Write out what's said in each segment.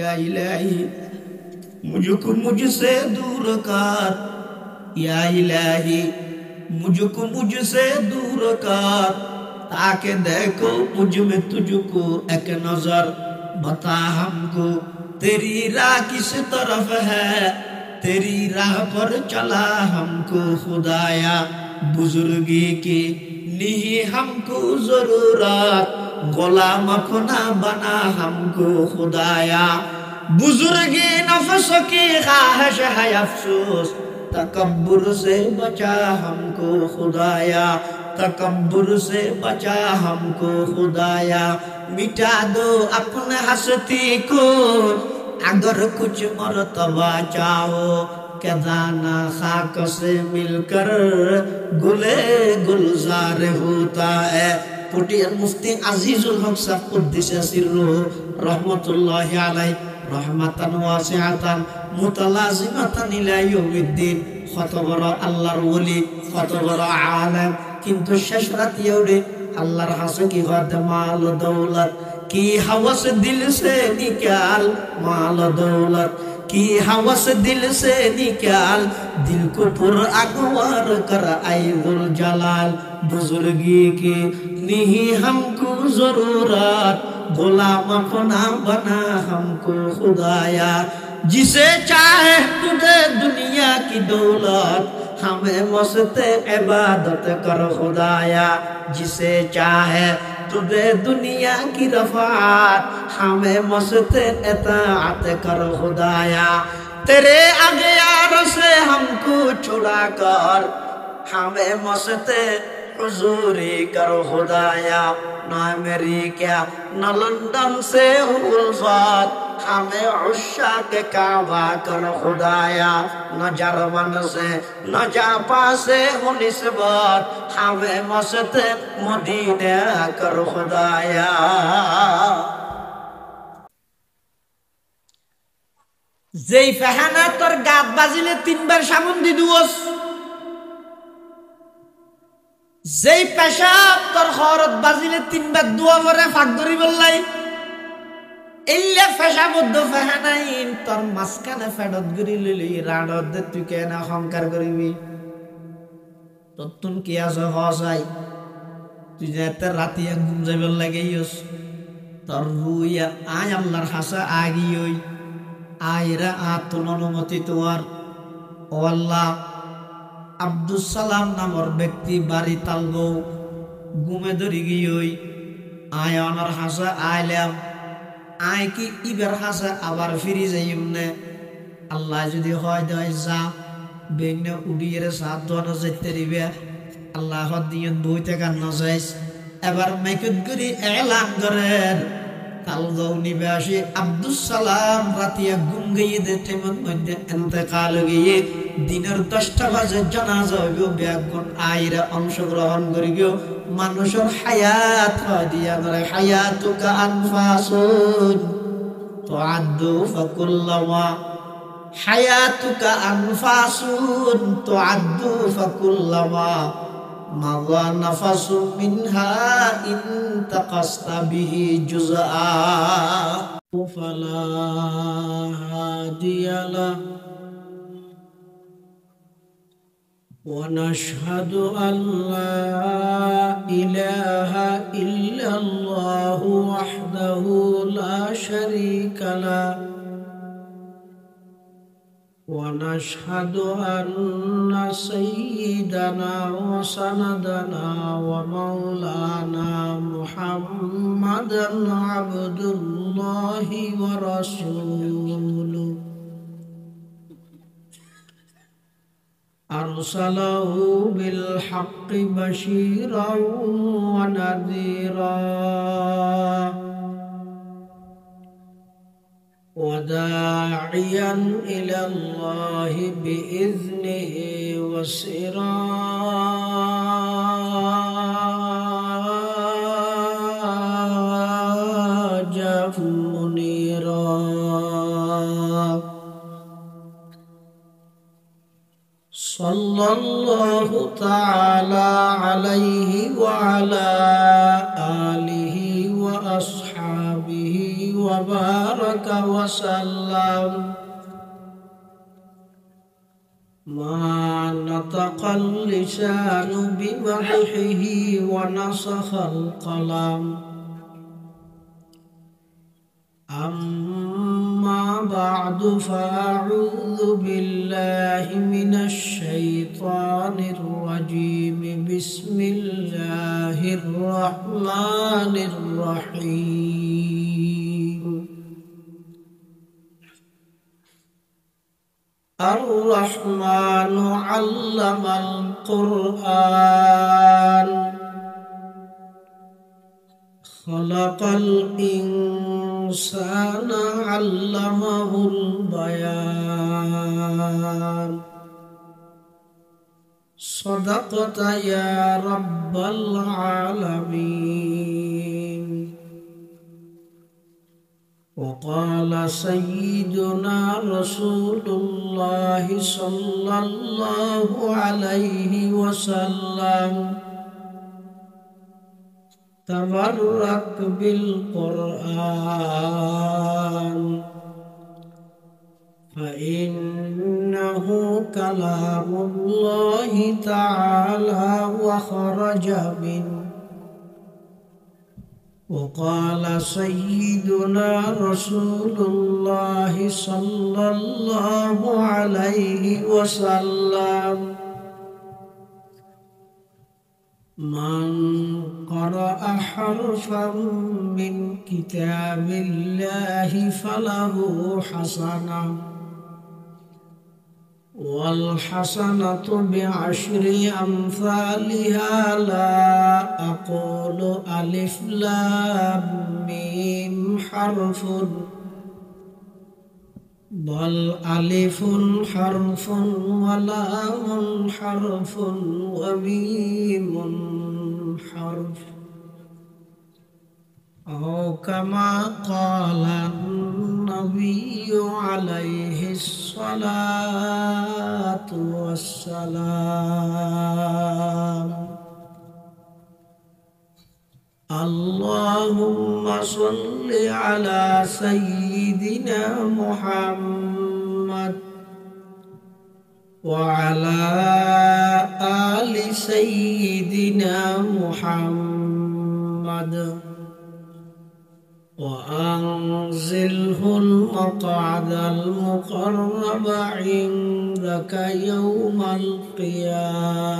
या इलाही मुझको मुझसे दूर कर, या इलाही मुझको मुझसे दूर कर, ताकि देखो मुझ में तुझको एक नजर, बता हमको तेरी राह किस तरफ है, तेरी राह पर चला हमको खुदाया, बुजुर्गी की नहीं हमको जरूरत, गुलाम अपना बना हमको खुदाया, बुजुर्गी नफ्स की ख्वाहिश है अफसोस, तकब्बुर से बचा हमको खुदाया, तकब्बुर से बचा हमको खुदाया, मिटा दो अपने हस्ती को अगर कुछ मर्तबा चाहो, के दाना खाक से मिलकर गुले गुलजार होता है। पुटियर मुफ्ती अजीजुल हक साहब कुद्दिस सिर्रुहु रहमतुल्लाहि अलैहि रहमातान वासिआतान मुतलाजिमातान इला यौमिद्दीन, কত বড় আল্লাহর ওলি, কত বড় আলেম, কিন্তু শেষ রাতে উঠে আল্লাহর হাসে কি হতে মাল দৌলত, কি हवस दिल से निकाल माल दौलत, की हवस दिल से निकाल, दिल को पुरअनवार कर ऐबुल जलाल, बुजुर्गी की नहीं हमको जरूरत, गुलाम अपना बना हमको खुदाया, जिसे चाहे तुझे दुनिया की दौलत, हमें मस्ते इबादत कर खुदाया, जिसे चाहे तुझे दुनिया की रफ़ात, हमें मस्ते इताअत कर खुदाया, तेरे अग़यार से हमको छुड़ा कर, हमें मस्ते हुज़ूरी कर खुदाया, न अमेरिका न लंदन से उल्फत, हमें उश्शाक़ काबा कर खुदाया, न जर्मन से न जापान से हो निस्बत, हमें मस्त मदीना कर खुदाया। যেই ফাহানা তোর গাত বাজিলে তিনবার সামন দি দুস, যেই পেশাব তোর খরত বাজিলে তিনবার দোয়া করে ফাঁক ধরি বললাই, এল্লে পেশাবদ্ধ ফাহানাইন তোর মাঝখানে ফেডত গড়ি লইলি রাডত দে তুই কেন অহংকার করিবি, তোর কি আছে হসাই, তুই যে এত রাতিয়া ঘুম যাইবার লাগেইস, তোর রুইয়া আয় আল্লাহর হাসা আগি ওই আয়রা আতুন অনুমতি তোমার। ও আল্লাহ, আব্দুল সালাম নামর ব্যক্তি বাড়ি তালগো ঘুমে ধরি গিয়ে আয় অনার হাসা আইলাম, আয় কি ইবার হাসা আবার ফিরি যাইম নে, আল্লাহ যদি হয় দেয় যা বেগনে উড়িয়ে সাত দোয়ানো যেতে দিবে, আল্লাহ দিয়ে বইতে কান্না যাইস, এবার মেকুত গুরি এলান করেন তালগাঁও নিবাসী আব্দুল সালাম রাতিয়া ঘুম গিয়ে টেমন মধ্যে ইন্তেকাল গিয়ে দিনের 10টা বাজে জানাজা হইব, ব্যাগুন আইরা অংশগ্রহণ করিব, মানুষের হায়াত দিয়া করে হায়াতুকা আনফাসুন তুআদ্দু ফাকুল্লামা, হায়াতুকা আনফাসুন তুআদ্দু ফাকুল্লামা মাযা নাফাসু মিনহা ইনতাকাসতা বিহি জুজআ ফালা হাদিয়া লাহ ওয়া নাশহাদু আল্লা ইলাহা ইল্লাল্লাহু ওয়াহদাহু লা শারীকা লাহ ونشهد أن سيدنا وسندنا ومولانا محمدا عبد الله ورسوله أرسله بالحق بشيرا ونذيرا وداعيا إلى الله بإذنه وسراجا منيرا صلى الله تعالى عليه وعلى آله وأصحابه وبارك وسلم ما نطق اللسان بمدحه ونسخ القلم أما بعد فأعوذ بالله من الشيطان الرجيم بسم الله الرحمن الرحيم الرحمن علم القرآن خلق الإنسان علمه البيان صدقت يا رب العالمين وقال سيدنا رسول الله صلى الله عليه وسلم تبرك بالقرآن فإنه كلام الله تعالى وخرج منه وقال سيدنا رسول الله صلى الله عليه وسلم من قرأ حرفا من كتاب الله فله حسنة والحسنة بعشر أمثالها لا أقول ألف لام ميم حرف بل ألف حرف ولام حرف وميم حرف أو كما قال النبي عليه الصلاة والسلام اللهم صل على سيدنا محمد وعلى آل سيدنا محمد وأنزله المقعد المقرب عندك يوم القيامة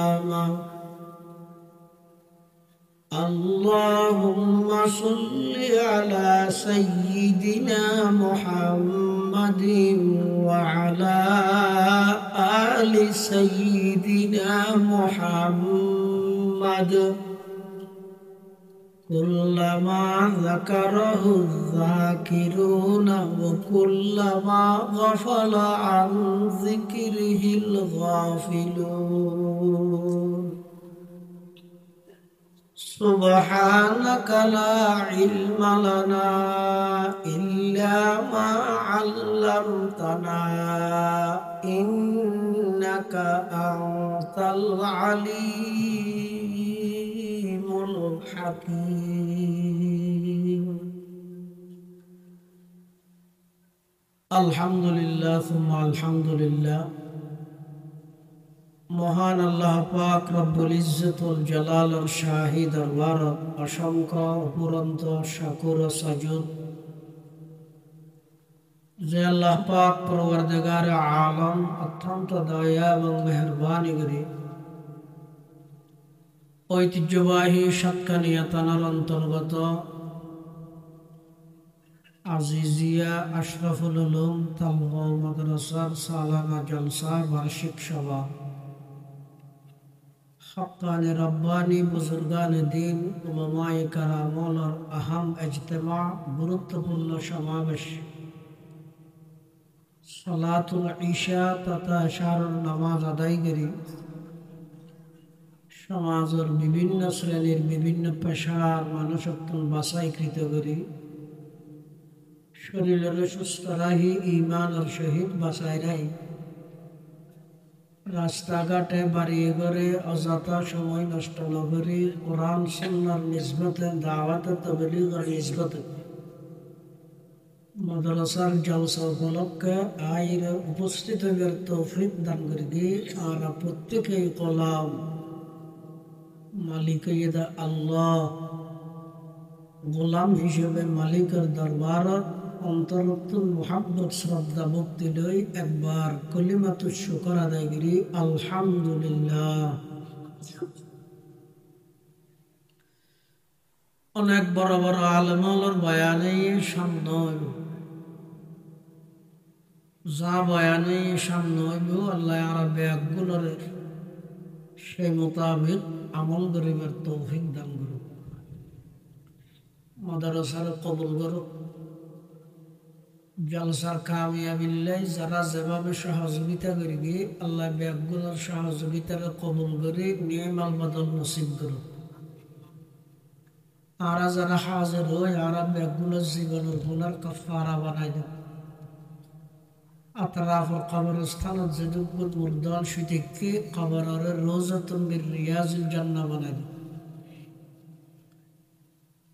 اللهم صل على سيدنا محمد وعلى آل سيدنا محمد كلما ذكره الذاكرون وكلما غفل عن ذكره الغافلون سبحانك لا علم لنا إلا ما علمتنا إنك أنت العليم الحكيم الحمد لله ثم الحمد لله মহান আল্লাহ পাক রব্বুল ইজ্জতুল জালালের শাহী দরবারত অসংখ্য অপুরন্ত শাকুর ও সাজুদ যে আল্লাহ পাক পরওয়ারদিগার আলম অত্যন্ত দয়া এবং মেহেরবানি করে ঐতিহ্যবাহী সাতকানিয়া থানার অন্তর্গত আজিজিয়া আশরাফুল উলুম তালগাঁও মাদ্রাসার সালানা জলসা বার্ষিক সভা हक़्क़ाने रब्बानी बुजुर्गाने दीन उलमाए करामों और अहम इज्तिमा गुरुत्वपूर्ण समावेश सलातुल इशा तथा इशारुल नमाज अदायगिरी समाजर विभिन्न श्रेणीर विभिन्न पेशार मानुषत्व बासाईकृत करी शरीरेर सुस्थ राही ईमान और शहीद बासाई राही রাস্তাঘাটে বাড়ি ঘরে অযথা সময় নষ্ট না করে কোরআন সুন্নাহর নিসবতে দাওয়াতে তাবলীগ আর নিসবতে মাদ্রাসার জলসা উপলক্ষে আইর উপস্থিত হইবার তৌফিক দান করে দিয়ে আর প্রত্যেকে কলাম মালিক আল্লাহ গোলাম হিসেবে মালিকের দরবার অন্তরতুল মোহাব্বত শ্রদ্ধা ভক্তি লই একবার কলিমাতুশ শুকর আদায় করি আলহামদুলিল্লাহ। অনেক বড় বড় আলেমর বয়ানে সামনে হইব, যা বয়ানে সামনে হইব আল্লাহ আরবে একগুলোর সেই মোতাবেক আমল করিবার তৌফিক দান করুক, মাদ্রাসার কবুল করুক। জলসার কামিয়াবিল্লাই যারা যেভাবে সহযোগিতা করি গিয়ে আল্লাহ ব্যাগগুলোর সহযোগিতার কবুল করে নিয়মাল বদল নসিব করুক। আর যারা হাজির হয় আর ব্যাগগুলোর জীবনের গুণার কাফারা বানাই দেব। আতরাফর কবরস্থানত যেটুকুত মুর্দান সুতিককে কবরের রোজাতুন মির রিয়াজুল জান্নাহ বানাই দেব।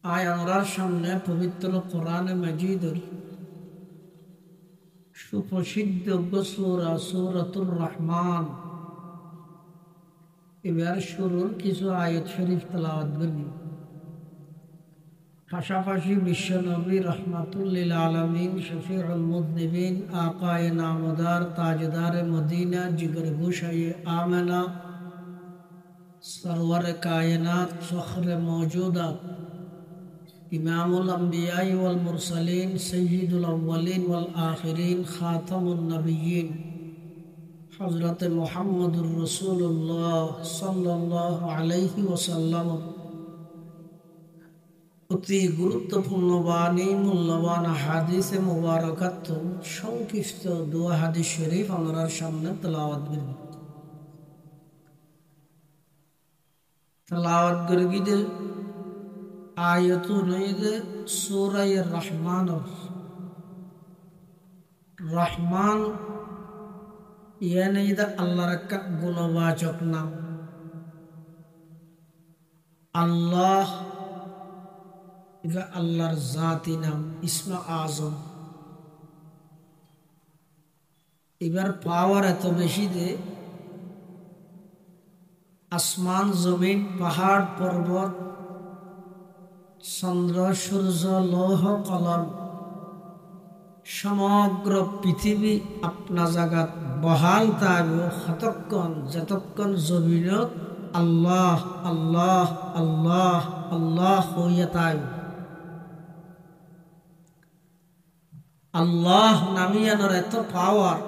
আয় আমরার সামনে পবিত্র কোরআনে মাজিদের সুপ্রসিদ্ধ সূরা সূরাতুর রহমান এবার শুরুর কিছু আয়াত শরীফ তেলাওয়াত করি। পাশাপাশি বিশ্বনবী রহমাতুল লিল আলামিন শফিউল মুযনিবিন আকায়ে নামদার তাজদার মদিনা জিগর গুশায়ে আমেনা সরওয়ার কায়নাত ফখরে মওজুদাত ইমামুল আম্বিয়া ওয়াল মুরসালিন সাইয়্যিদুল আউয়ালিন ওয়াল আখিরিন খাতামুন নবিয়্যিন হযরত মুহাম্মদুর রাসূলুল্লাহ সাল্লাল্লাহু আলাইহি ওয়াসাল্লাম অতি গুরুত্বপূর্ণ বাণী মূল্যবান হাদিসে মুবারাকাত সংক্ষিপ্ত দোয়া হাদিস শরীফ আমরা সামনে তেলাওয়াত করব। তেলাওয়াত করগিদে আয়াতু নইদে সূরা রহমান। রহমান ইয়ানি দা আল্লাহর একটা গুণবাচক নাম। আল্লাহ এটা আল্লাহর জাতি নাম, ইসমা আজম। এবার পাওয়ার এত বেশি যে আসমান জমিন পাহাড় পর্বত চন্দ্র সূর্য লৌহ কলম সমগ্র পৃথিবী আপনা জাগাত বহাল থাকব কতক্ষণ যতক্ষণ জমিনত আল্লাহ আল্লাহ আল্লাহ আল্লাহ হইয়া থাকবে। আল্লাহ নামিয়ানোর এত পাওয়ার।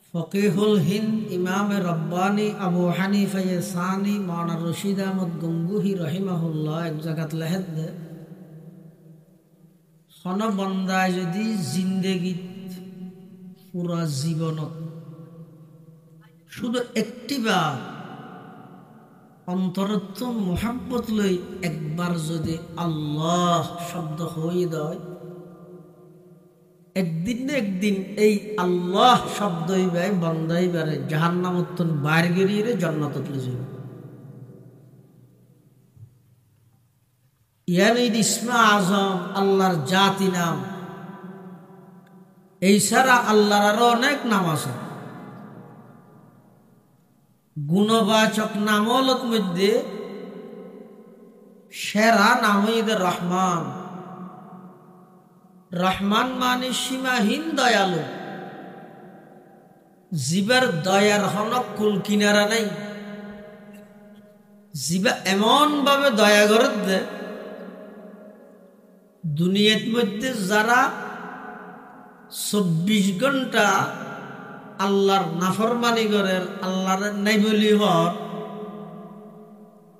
ফকিহুল হিন্দ ইমামে রব্বানি আবু হানিফা সানি মাওলানা রশিদ আহমদ গঙ্গুহি রহিমাহুল্লাহ এক জায়গাত লেহেদ দে কোন বন্দায় যদি জিন্দেগিত পুরা জীবনত শুধু একটিবার অন্তরত্ব মোহাব্বত লই একবার যদি আল্লাহ শব্দ হয়ে দেয়, একদিন না একদিন এই আল্লাহ শব্দই বাই বন্দাই বারে জাহান্নামত বাইর গেরিয়ে জান্নাতত লে যাবে। ইয়ানি ইসমা আজম আল্লাহর জাতি নাম। এই ছাড়া আল্লাহর আরো অনেক নাম আছে। গুণবাচক নামলত মধ্যে সেরা নাম হইতে রহমান। রহমান মানে সীমাহীন দয়ালু, জীবের দয়ার হনক কুল কিনারা নাই। জীবা এমন ভাবে দয়া করে দে দুনিয়ার মধ্যে যারা 24 ঘন্টা আল্লাহর নাফরমানি করে আল্লাহর নাই বলি হর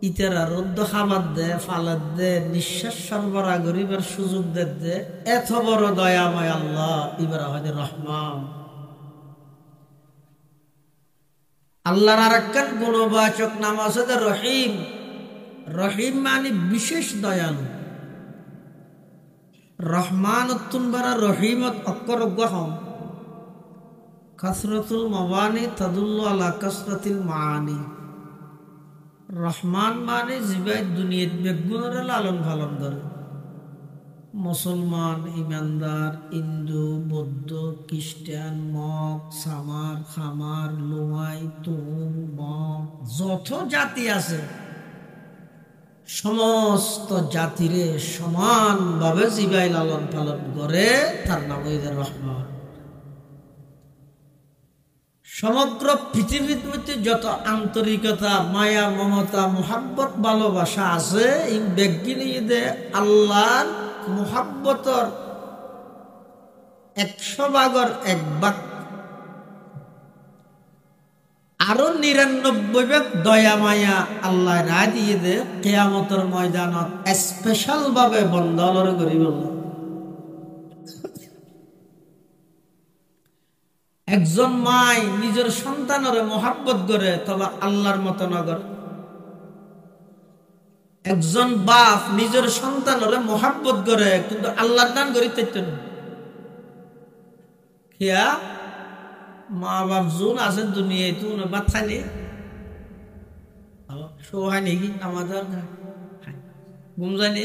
ইতারা রোদ্দ খাবার দে ফালাদ দে নিঃশ্বাস সরবরাহ করিবার সুযোগ দে এত বড় দয়াময় আল্লাহ এবার হয় রহমান। আল্লাহর আর একখান গুণবাচক নাম আছে রহিম। রহিম মানে বিশেষ দয়ালু। রহমান উত্তুনবারা রহিমত অক্ষর গহম কাসরাতুল মাবানি তাদুল্লু আলা কাসরাতিল মাআনি। রহমান মানে জিবাই দুনিয়াত বেগুনের লালন পালন করে, মুসলমান, ইমানদার, হিন্দু, বৌদ্ধ, খ্রিস্টান, মগ, সামার, খামার, লোয়াই, তুম, মগ, যত জাতি আছে সমস্ত জাতিরে সমানভাবে জিবাই লালন পালন করে, তার নাম ঈদের রহমান। সমগ্র পৃথিবীর মধ্যে যত আন্তরিকতা, মায়া, মমতা, মোহাব্বত, ভালোবাসা আছে, এই ব্যক্তিনী ঈদে আল্লাহর মোহাব্বতর 100 ভাগের 1 ভাগ, আরো 99 ভাগ দয়া মায়া আল্লাহ রায় দিয়ে দে কিয়ামতের ময়দানত স্পেশাল ভাবে বন্ধলর করি বলল। একজন মাই নিজের সন্তানের মোহাব্বত করে, তবে আল্লাহর মত নগর। একজন বাপ নিজের সন্তানের মোহাব্বত করে, কিন্তু আল্লাহর দান করিতে খিয়া মা বাপ জোন আছে দুনিয়ায়, তুই বাচ্চা নেই সোহাই নাকি আমাদের গুম জানি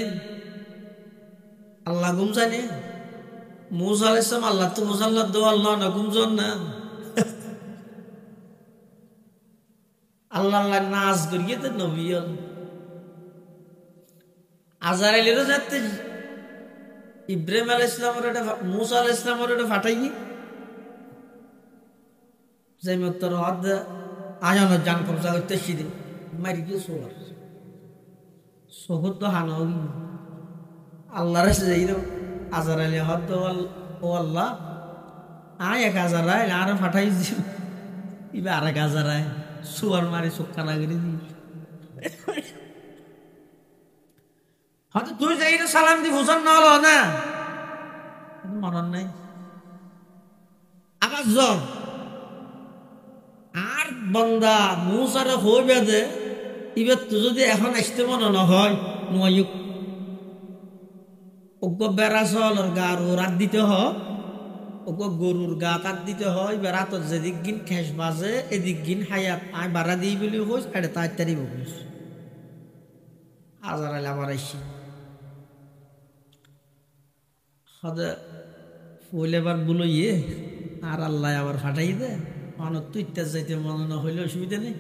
আল্লাহ গুম জানি মুসা আলাইহিস সালাম আল্লাহ তো মুসাল্লাহ দো আল্লাহ না গুমজন না আল্লাহ আল্লাহ নাচ করিয়ে তো নবী আজরাইলেরও যাতে ইব্রাহিম আলাইহিস সালামের এটা মুসা আলাইহিস সালামের এটা ফাটাই যাই মতর হদ আয়ানো জান কবজা করতে সিদি মারি গিয়ে সোলার সোহত তো হানো আল্লাহর যাই আজরাইলে হদ ও আল্লাহ আয় 1000 আর ফাটাই দিও ইবা আর 1000 সুয়ার মারি সুক্কা লাগি দি হয়তো তুই যাই সালাম দি হুসন না হলো না মরণ নাই আবার জন আর বন্দা মুসার হইবে দে ইবে তুই যদি এখন আসতে মনে না হয় নয়ুক ওগো বেড়া চলর গার রাত দিতে হয়, ওগো গরুর গা তাত দিতে হয়, বেড়া তো যেদিক গিন খেস বাজে এদিক গিন হায়াত আয় বাড়া দিই বলি হইস এটা তাড়াতাড়ি বকিস আজার আলে আবার আইসি হদে ফুল এবার বলো ইয়ে আর আল্লাহ আবার ফাটাই দে অনক তুই যাইতে মনে না হইলে অসুবিধা নেই।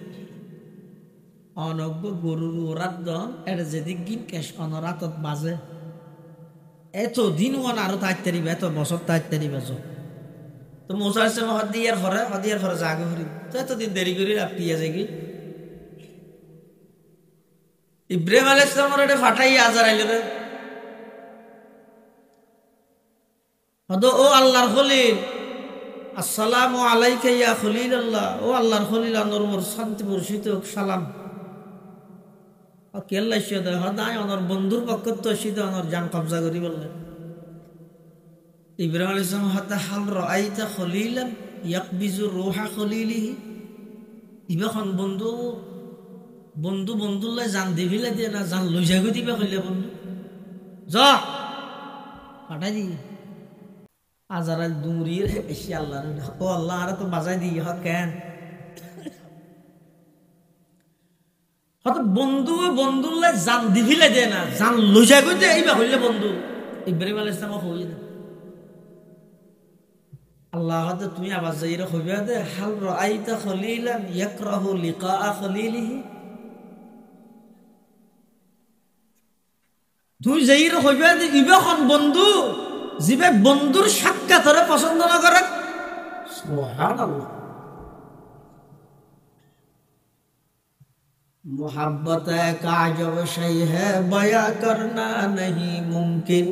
অনজ্ঞ গরুর ওরাত দন এটা যেদিক গিন খেস অনরাতত বাজে এত দিন ওন আরো তাড়াতাড়ি এত বছর তাড়াতাড়ি বেচো তো মোসা আছে হদিয়ার ফরে জাগে হরি তো এতদিন দেরি করি পিয়া যাই ইব্রাহিম আলাইহিস সালামের এটা ফাটাই আজার আইলে রে হদ ও আল্লাহর খলিল আসসালামু আলাইকা ইয়া খলিলাল্লাহ, ও আল্লাহর খলিল আনর মোর শান্তি বর্ষিত সালাম কেল্লা সিদে হদায় অনর বন্ধুর পক্ষ তো সিদে অনর জান কবজা করি বললেন। ইব্রাহিম আলাইহিস সালাম হাতা হাল রাআইতা খলিলান ইয়াকবিজু রূহা খলিলিহি, ইবেখন বন্ধু বন্ধু বন্ধুল্লাই জান দিবিলে দিয়ে না জান লই যাগো দিবে কইলে বন্ধু যা পাঠাই দি আজারাল দুমরির এসে আল্লাহ ও আল্লাহ আর তো বাজাই দি কেন হয়তো বন্ধু বন্ধুল্লাই জান দিবিলে দে না জান লই যাগো দে এইবা হইলে বন্ধু। ইব্রাহিম আলাইহিস সালাম হই না আল্লাহ হয়তো তুমি আবার যাইরা হইবা দে হাল রাআইতা খলিলান ইয়াকরাহু লিকা খলিলিহি, তুই যাইরা হইবা দে ইবাখন বন্ধু জিবে বন্ধুর সাক্ষাৎ হরে পছন্দ না করে। সুবহানাল্লাহ। मोहब्बत एक अजब शय है बयां करना नहीं मुमकिन,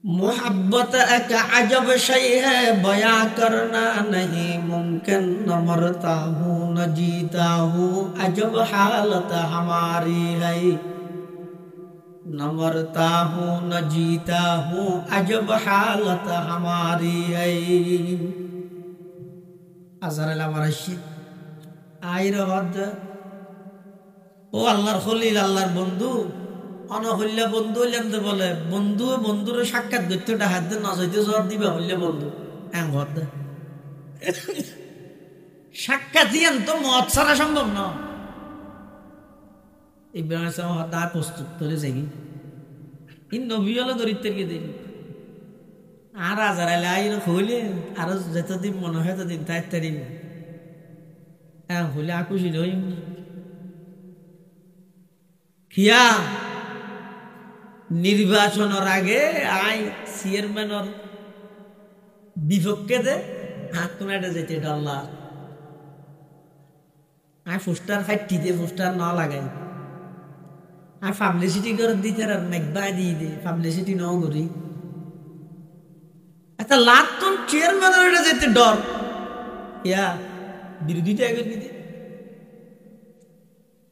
मोहब्बत एक अजब शय है बयां करना नहीं मुमकिन, न मरता हूँ न जीता हूँ अजब हालत हमारी है, न मरता हूँ न जीता हूँ अजब हालत हमारी है। अजर मरशी আইর হদ ও আল্লাহর খলিল আল্লাহর বন্ধু অনহল্যা বন্ধু হইলাম তো বলে বন্ধু বন্ধুর সাক্ষাৎ করতে হাত দিয়ে নজরতে জোর দিবে হইলে বন্ধু হদ সাক্ষাৎ দিয়েন তো মত ছাড়া সম্ভব না। ইব্রাহিম হদ প্রস্তুত করে যাই ইন নবী হলো দরিদ্রকে দিন আর হাজার আলে আইর হইলে আরো যতদিন মনে হয় ততদিন তাই তারিম হ্যাঁ হইলে আকুশি হইম খিয়া নির্বাচনের আগে আই চেয়ারম্যানের বিপক্ষে দে হাত কোন একটা যেতে ডল্লার আই পোস্টার ফাইটি দিয়ে পোস্টার না লাগাই আর পাবলিসিটি করে দিতে আর মেঘবাই দিয়ে দে পাবলিসিটি ন করি একটা লাতুন চেয়ারম্যানের এটা যেতে ডর ইয়া বিরোধিতা আগে দিতে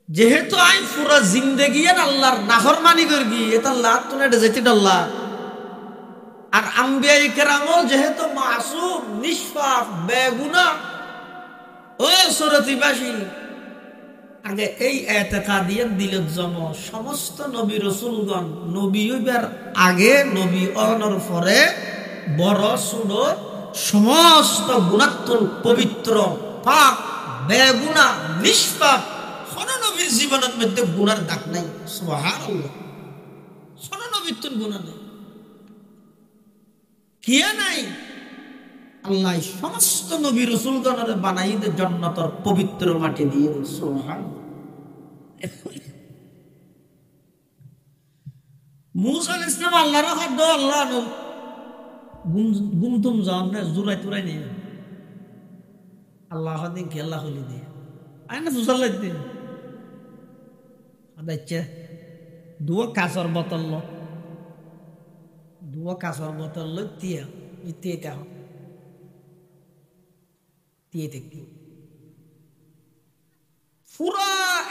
যেহেতু আই পুরা জিন্দেগি আর আল্লাহর নাফরমানি করবি এটা লাতুন এটা যেতে ডল্লা আর আম্বিয়া ইকরামও যেহেতু মাসুম নিষ্পাপ বেগুনাহ ও সুরতিবাসী আগে এই এতেকাদিয়াত দিলত জম সমস্ত নবী রাসূলগণ নবী হইবার আগে নবী অনর পরে বড় ছোট সমস্ত গুণাত্মক পবিত্র পাক বেগুনাহ নিষ্পাপ কোন নবীর জীবনের মধ্যে গুনার দাগ নাই সুবহানাল্লাহ কোন নবীর তো গুনাহ নেই কিয়া নাই আল্লাহ সমস্ত নবী রাসূলগণের বানাইতে জান্নাতের পবিত্র মাটি দিয়ে সুবহানাল্লাহ মুসা আলাইহিস সালাম আল্লাহর হাত আল্লাহ গুমতুম জান না জুরাই তুরাই নে আল্লাহ দিন কে আল্লাহ হলি দে আইনা ফুসাল্লাহ দে আদাইছে দুয়া কাসর বোতল তিয়া ইতিটা দিয়ে দেখি পুরা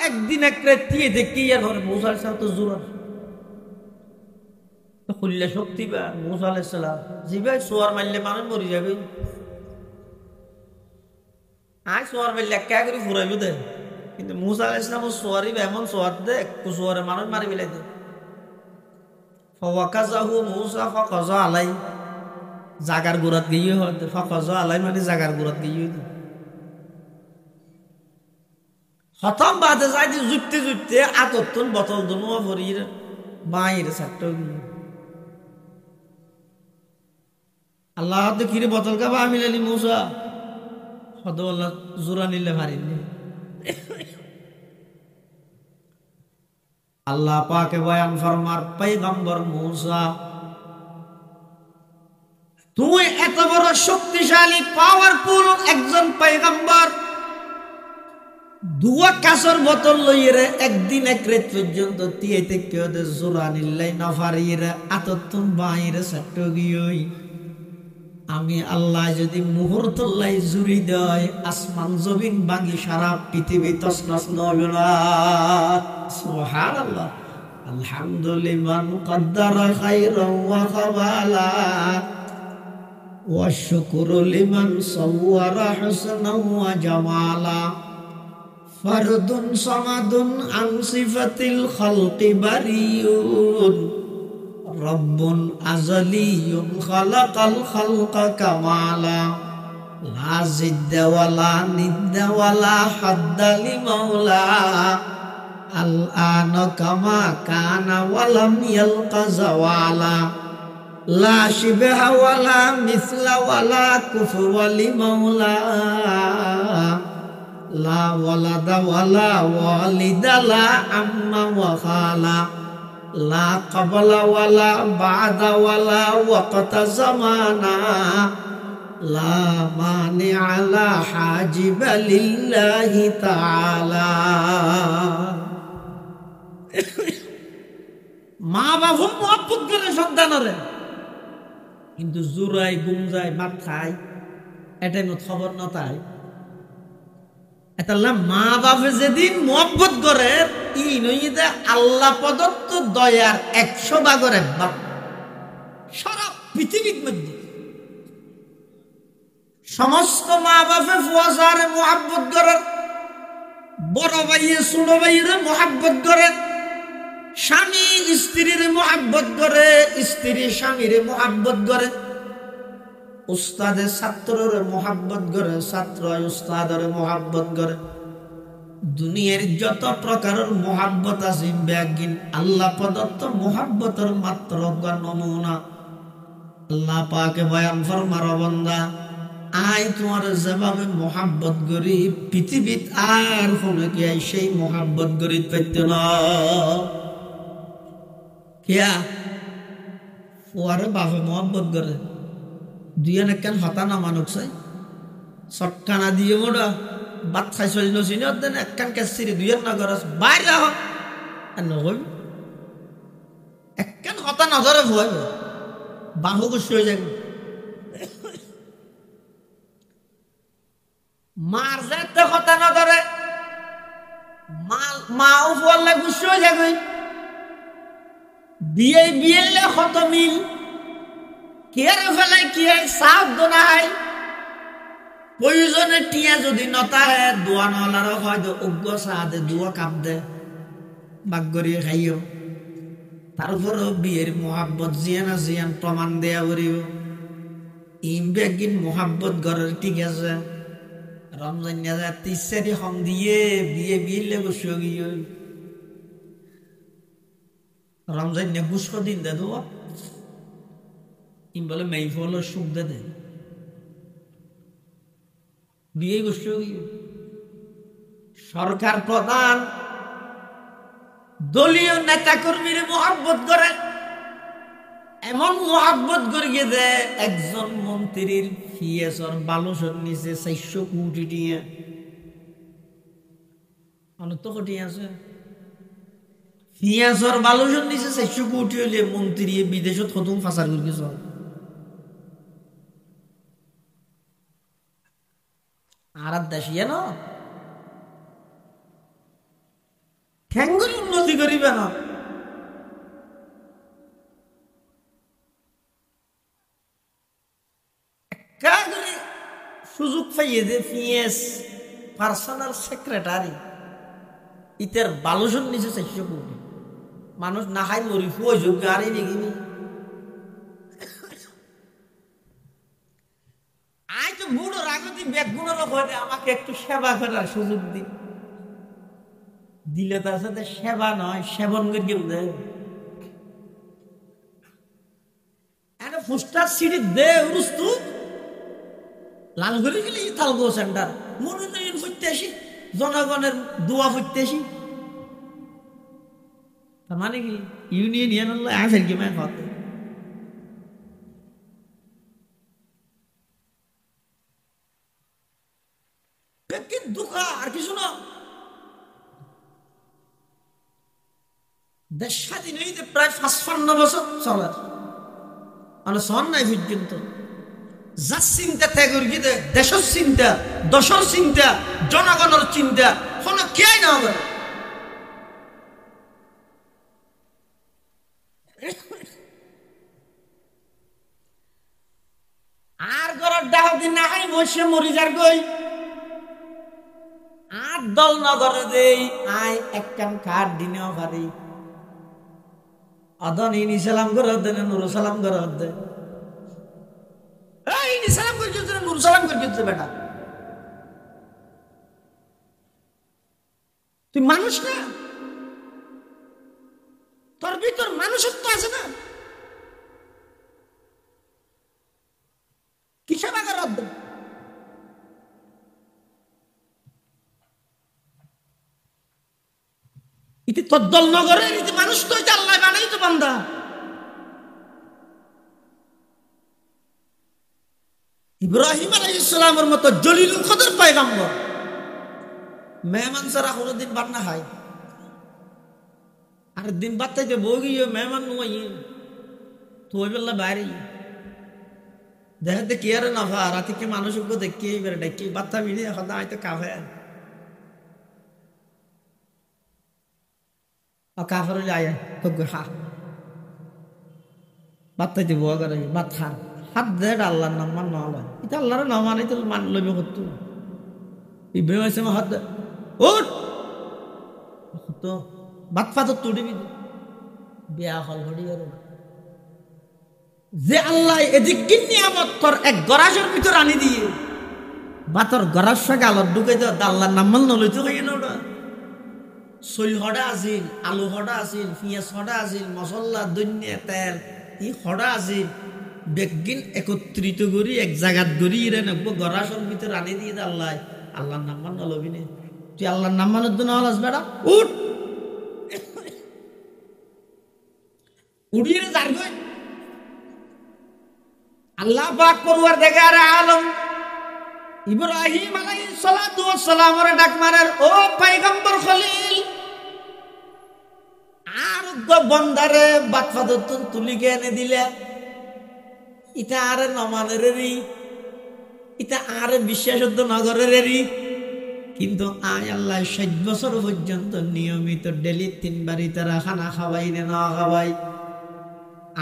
একদিন এক রাত দিয়ে দেখি আর ঘরে মুসা আলাইহিস সালাম তো জোর তো খুললে শক্তি বা মুসা আলাইহিস সালাম জিবাই সোয়ার মারলে মানুষ মরে যাবে আই সোয়ার মারলে একা করে ফুরাইব দে কিন্তু মুসা আলাইহিস সালাম সোয়ারি এমন সোয়ার দে কুসোয়ারে মানুষ মারি ফেলাই দে ফাওয়াকাযাহু মুসা ফাকাযা আলাই জাগার গুরাত গিয়ে হতে ফাকাযা আলাই মানে জাগার গুরাত গিয়ে খতম বাদে যাই জুটতে আততুন বোতল দুনুয়া ভরির বাইরে সাট্ট আল্লাহ দেখিরে বোতল কাবা আমি লালি মুসা হদ আল্লাহ জোরা নিলে ভারিনি আল্লাহ পাকে বয়ান ফরমার পয়গম্বর মুসা তুই এত বড় শক্তিশালী পাওয়ারফুল একজন পয়গম্বর দুয়া কাসর বোতল লইরে একদিন এক রাত পর্যন্ত তিয়েতে কেউ জোরা নিল্লাই নফারিরে আততুন বাইরে সাট্ট গিয়ই আমি আল্লাহ যদি মুহূর্ত লাই জুড়ি দেয় আসমান জমিন ভাঙি সারা পৃথিবী তছনছ নয়না সুবহানাল্লাহ আলহামদুলিল্লাহ মুকদ্দারা খায়রান ওয়া খাবালা ওয়া শুকরু লিমান সাওয়ারা হুসনান ওয়া জামালা ফারদুন সামাদুন আন সিফাতিল খালকি বারিউন রব্বুন আযালিয়ুন খালাকাল খালকা কামালা লা জিদ্দা ওয়ালা নিদ্দা ওয়ালা হাদ্দা লিমাওলা আল আনা কামা কানা ওয়ালাম ইয়ালকা জাওয়ালা লা শিবহা ওয়ালা মিসলা ওয়ালা কুফুয়া লিমাওলা লা ওয়ালাদা ওয়ালা ওয়ালিদা লা আম্মা ওয়া খালা লা ক্বাবলা ওয়ালা বা'দা ওয়ালা ওয়াক্তা জামানা লা মানি'a লা হাজিবা লিল্লাহি তাআলা মা বাবা মহব্বত করে সন্তানরে কিন্তু জুরাই গুমজাই মাত খায় এটা মত খবর না তাই এতাল্লাহ মা বাপে যেদিন মহব্বত করে ই নইতে আল্লাহ প্রদত্ত দয়ার 100 ভাগের 1 ভাগ সারা পৃথিবীর মধ্যে সমস্ত মা বাপে ফুয়াসারে মহব্বত করে বড় ভাইয়ে ছোট ভাইরে মহব্বত করে স্বামী স্ত্রীর মহব্বত করে স্ত্রী স্বামীর মহব্বত করে উস্তাদে ছাত্রের মহব্বত করে ছাত্র উস্তাদের মহব্বত করে দুনিয়ার যত প্রকারের মোহাব্বত আছে ব্যাগিন আল্লাহ প্রদত্ত মোহাব্বতের মাত্র নমুনা। আল্লাহ পাকে বয়ান ফরমার বান্দা আই তোমার যেভাবে মোহাব্বত করি পৃথিবীত আর কোনো কি সেই মোহাব্বত করি পেত না কিয়া ওয়ারে বাপে মোহাব্বত করে দুইজন একখান হতা না মানুষ চাই চটকানা দিয়ে মোড়া বাদ খাই চলি নচিনি দেন একখান কেসিরি দুইজন না গরস বাইরে হোক আর নকবি একখান হতা নজরে ভয় বাহু গুছি হয়ে যাবে মার যাতে হতা নজরে মাও বললে গুছি হয়ে যাবে বিয়ে বিয়েলে কত মিল কেয়ারে ফেলে কি সাফ দোনাই প্রয়োজনে টিয়া যদি নতা হে দোয়া নলারও হয়তো অজ্ঞ সাহায্যে দোয়া কাপ দে বাগ করিয়ে খাইও তারপরও বিয়ের মোহাব্বত জিয়ান জিয়ান প্রমাণ দেয়া করিব ইম বেগিন মোহাব্বত ঘরের ঠিক আছে রমজান যায় 30 তারিখ হম দিয়ে বিয়ে বিয়েলে বসে গিয়ে রমজান গুস্ক দিন দে দোয়া ইম বলে মেই ফল সুখ দে দে বিয়ে গোষ্ঠী সরকার প্রধান দলীয় নেতা কর্মীর মোহাব্বত করে এমন মোহাব্বত করিয়ে দে একজন মন্ত্রীর ফিয়েসর বালুসর নিচে 400 কোটি দিয়ে অনেক তো কোটি আছে ফিয়েসর বালুসর নিচে 400 কোটি হলে মন্ত্রী বিদেশত খতম ফাঁসার করে চল আর দেশিয়ে না ঠ্যাঙ্গুলি উন্নতি করিবে না সুযোগ পাইয়ে দে পিএস পার্সোনাল সেক্রেটারি ইতার বালুসন নিচে 400 কোটি মানুষ না খাই মরি ফুয় যোগ্য আরই দেখিনি আই তো বুড়ো রাগতি বেগুনের ওপরে আমাকে একটু সেবা করার সুযোগ দিলে তার সাথে সেবা নয় সেবন করিয়ে দেয় একটা ফুস্টার সিঁড়ি দে উরুস্তু লাল করে গেলে তালগো সেন্টার মনোনয়ন করতে আসি জনগণের দোয়া করতে আসি তার মানে কি ইউনিয়ন আসেন কি মায় খাওয়াতে দুঃখা আর কিছু না দেশ স্বাধীন হইতে প্রায় 55 বছর চলার মানে সন নাই পর্যন্ত যার চিন্তা ত্যাগ করি দেশের চিন্তা দশের চিন্তা জনগণের চিন্তা কোনো কে না হবে আর ঘরের ডাহদিন না খাই বসে মরি যার গই আর দল নগরে দেই আই একখান কাঠ দিনেও পারি আদন ইনি সালাম করে দেন নুর সালাম করে দে ইনি সালাম করে নুর সালাম করে বেটা তুই মানুষ না তোর ভিতর মানুষত্ব আছে না কিসে বাগার অর্ধ ইতি তদ্দল নগরের ইতি মানুষ তো এটা আল্লাহ বানাই তো বান্দা ইব্রাহিম আলাইহিস সালামের মতো জলিলুল কদর পয়গম্বর মেহমান ছাড়া কোনোদিন ভাত না খায় আর দিন ভাত থেকে বগিয়ে মেহমান নয় তো ওই বেলা বাইরে দেখতে কি আর না ভা রাতে কি মানুষকে দেখি বের ডেকে বাচ্চা মিলিয়ে এখন হয়তো কাফে কাফের হলে আয় তো খা ভাত খাইতে বয়া করে ভাত খান হাত দে আল্লাহর নাম মান না এটা আল্লাহর নাম মানে তো মান লইবে করতো ইব্রাহিম আলাইহিস সালাম হাত উঠ তো ভাত ফাত তুড়িবি বিয়া হল ঘড়ি আর যে আল্লাহ এদিক কি নিয়ামত তোর এক গরাজের ভিতর আনি দিয়ে বা তোর গরাজ সাথে আলোর ঢুকে দাও আল্লাহর নাম মান লইতে হয় না ওটা চৈল সদা আছিল, আলু সদা আছিল, পিঁয়াজ সদা আছিল, মছলা ধনিয়া তেল ই সদা আছিল। বেগিন একত্রিত করি এক জায়গাত গড়ি ইরে নব্বই গড়াসর ভিতরে আনি দিয়ে আল্লাহ আল্লাহর নাম মান নলবি নে তুই আল্লাহর নাম মানত না হলাস বেড়া উঠ উড়িয়ে যার গই আল্লাহ পাক পরওয়ারদিগার আলম ইব্রাহিম আলাইহিস সালাতু ওয়াস সালামের ডাক মারার ও পয়গম্বর খলিল আর বন্দারে বাতফাদতুন তুলি এনে দিলে ইটা আরে নমানেরেরই ইটা আরে বিশ্বাসযোগ্য নগরেরই কিন্তু আয় আল্লাহ 60 বছর পর্যন্ত নিয়মিত ডেলি 3 বার তারা খানা খাওয়াই না খাওয়াই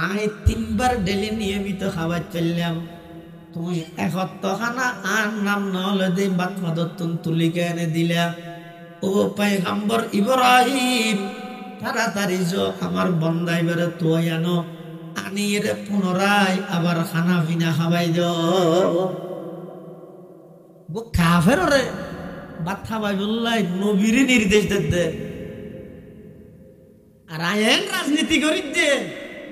আয় 3 বার ডেলি নিয়মিত খাবার চললাম তুমি একত্র খানা আর নাম নহলে দে বাতফাদতুন তুলি এনে দিলা ও পয়গম্বর ইব্রাহিম তাড়াতাড়ি যো আমার বন্দা এবারে তুই আনো আনি এর পুনরায় আবার খানা পিনা খাবাই কাফের রে ভাত খাবাই বললাই নবীর নির্দেশ দে আর আইন রাজনীতি করি দে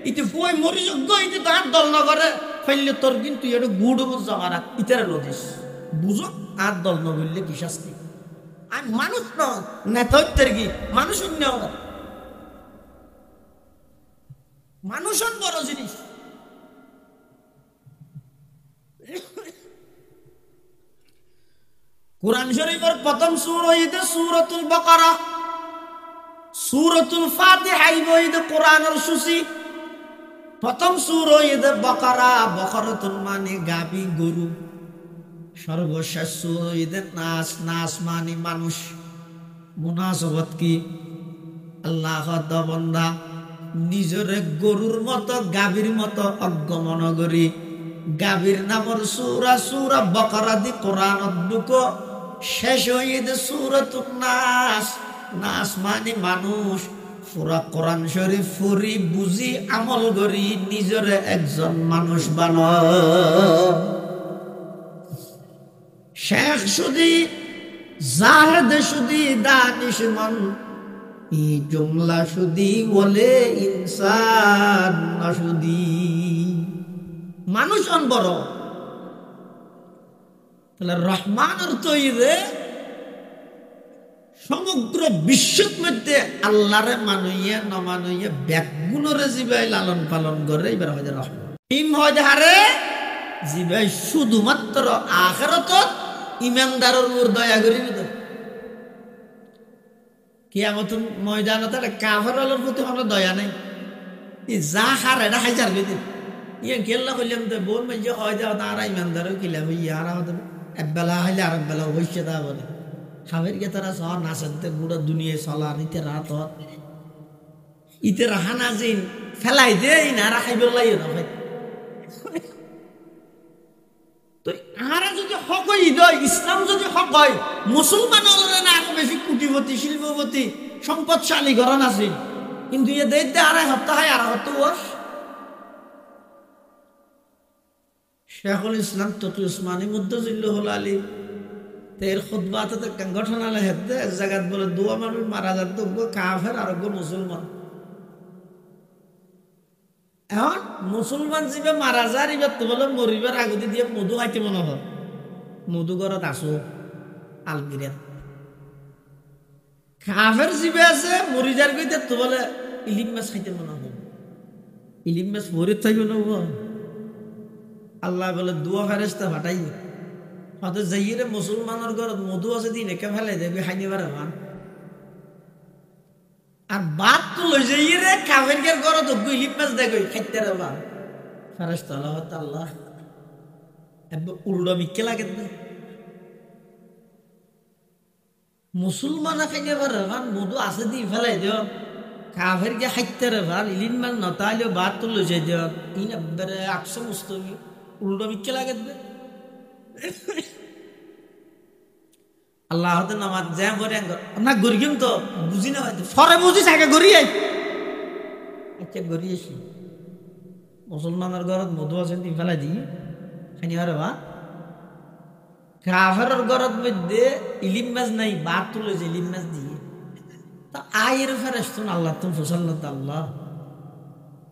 ইতে ফুয়াই মরি যোগ্য ইতে তার দল না করে ফেললে তোর কিন্তু এটা গুড় জমারা ইতারে লদিস বুঝো আর দল ন বললে কি শাস্তি আমি মানুষ ন নেতৃত্বের কি মানুষ মানুষ বড় জিনিস কুরআন শরীফের প্রথম সূরা হইতে সূরাতুল বাকারা সূরাতুল ফাতিহা হইতে কোরআনের সূচি প্রথম সূরা হইতে বাকারা বাকারাতুন মানে গাবি গরু সর্বশেষ সূরা হইতে নাস নাস মানে মানুষ মুনাসাবাত কি আল্লাহ বান্দা নিজের গরুর মতো গাভীর মতো অজ্ঞমন করি গাভীর নামর সূরা সূরা বাকারা দি কোরআন দুকো শেষ হইতে সূরাতুন নাস নাস মানে মানুষ পুরা কোরআন শরীফ ফুরি বুঝি আমল করি নিজের একজন মানুষ বানাও শেখ সুদি জাহেদ সুদি দানিশ মান এই জুমলা সুদি বলে ইনসান না সুদি মানুষ বড় তাহলে রহমানের তৈরে সমগ্র বিশ্বের মধ্যে আল্লাহরে মানুইয়া ন মানুইয়া ব্যাগুণরে জীবাই লালন পালন করে এবার হয় রহমান ইম হয় হারে জীবাই শুধুমাত্র আখিরাত ইমানদারের উপর দয়া করি না কিয়ামত ময়দানতে কাফেরের প্রতি কোনো দয়া নাই যা খার এটা হাজার বেদিন ইয়ে কেল্লা করলাম তো বোন মাইজে হয় যাও তারা ইমানদারও কিলাম ইয়ারা হতে একবেলা হইলে আর একবেলা হইছে তা বলে খাবের গে তারা সহ নাচতে গুড়া দুনিয়ায় চলা ইতে রাত ইতে রাহা নাজিন ফেলাই দে না রাখাই বেলাই না ভাই তো আরা যদি হক ঈদ ইসলাম যদি হক হয় মুসলমান হলে না আরো বেশি কোটিপতি শিল্পপতি সম্পদশালী ঘরন আছে কিন্তু এ দেখতে আড়াই সপ্তাহ আর সপ্তাহ শেখুল ইসলাম তকি উসমানী মুদ্দজিল্লুহুল আলী তের খুতবাতে ঘটনালে হেতে এক জায়গাত বলে দুয়া মানুষ মারা যাত কাফের আর মুসলমান এখন মুসলমান যিবে মারা যার এবার তো বলে মরিবার আগতে দিয়ে মধু খাইতে মনে হয় মধু ঘরত আসো আলমিরিয়াত কাফের যিবে আছে মরি যার গইতে তো বলে ইলিম মাছ খাইতে মনে হয় ইলিম মাছ ভরিত থাকবে নব আল্লাহ বলে দুয়া ফেরেশতা পাঠাই হয়তো যাইরে মুসলমানের ঘরত মধু আছে দিন একে ফেলাই দেবে খাইনিবার মান আর বাদ তো লই যাইরে কাফের ঘরত ইলিম মাছ দেখো খাইতে রা ফেরেশতা আল্লাহ উল্টো মিকে লাগে মুসলমান খাইনিবার মান মধু আছে দি ফেলাই দিও কাফের গে খাইতে রা ইলিম মাছ নতাইলেও বাদ তো লই যাই দিও ইন একবারে 800 মুস্তমি উল্টো মিকে লাগে আল্লাহ নামাজ যা করে না গরিম তো বুঝি না হয়তো ফরে বুঝিস আগে গড়িয়ে আচ্ছা গড়িয়েছি মুসলমানের ঘরত মধু আছে তুই ফেলাই দিই খানি হারে বা কাফেরের ঘরত মধ্যে ইলিম মাছ নাই বাদ তুলেছে ইলিম মাছ দিয়ে তা আয়ের ফেরেশতুন আল্লাহ তুম ফুসাল্লাত আল্লাহ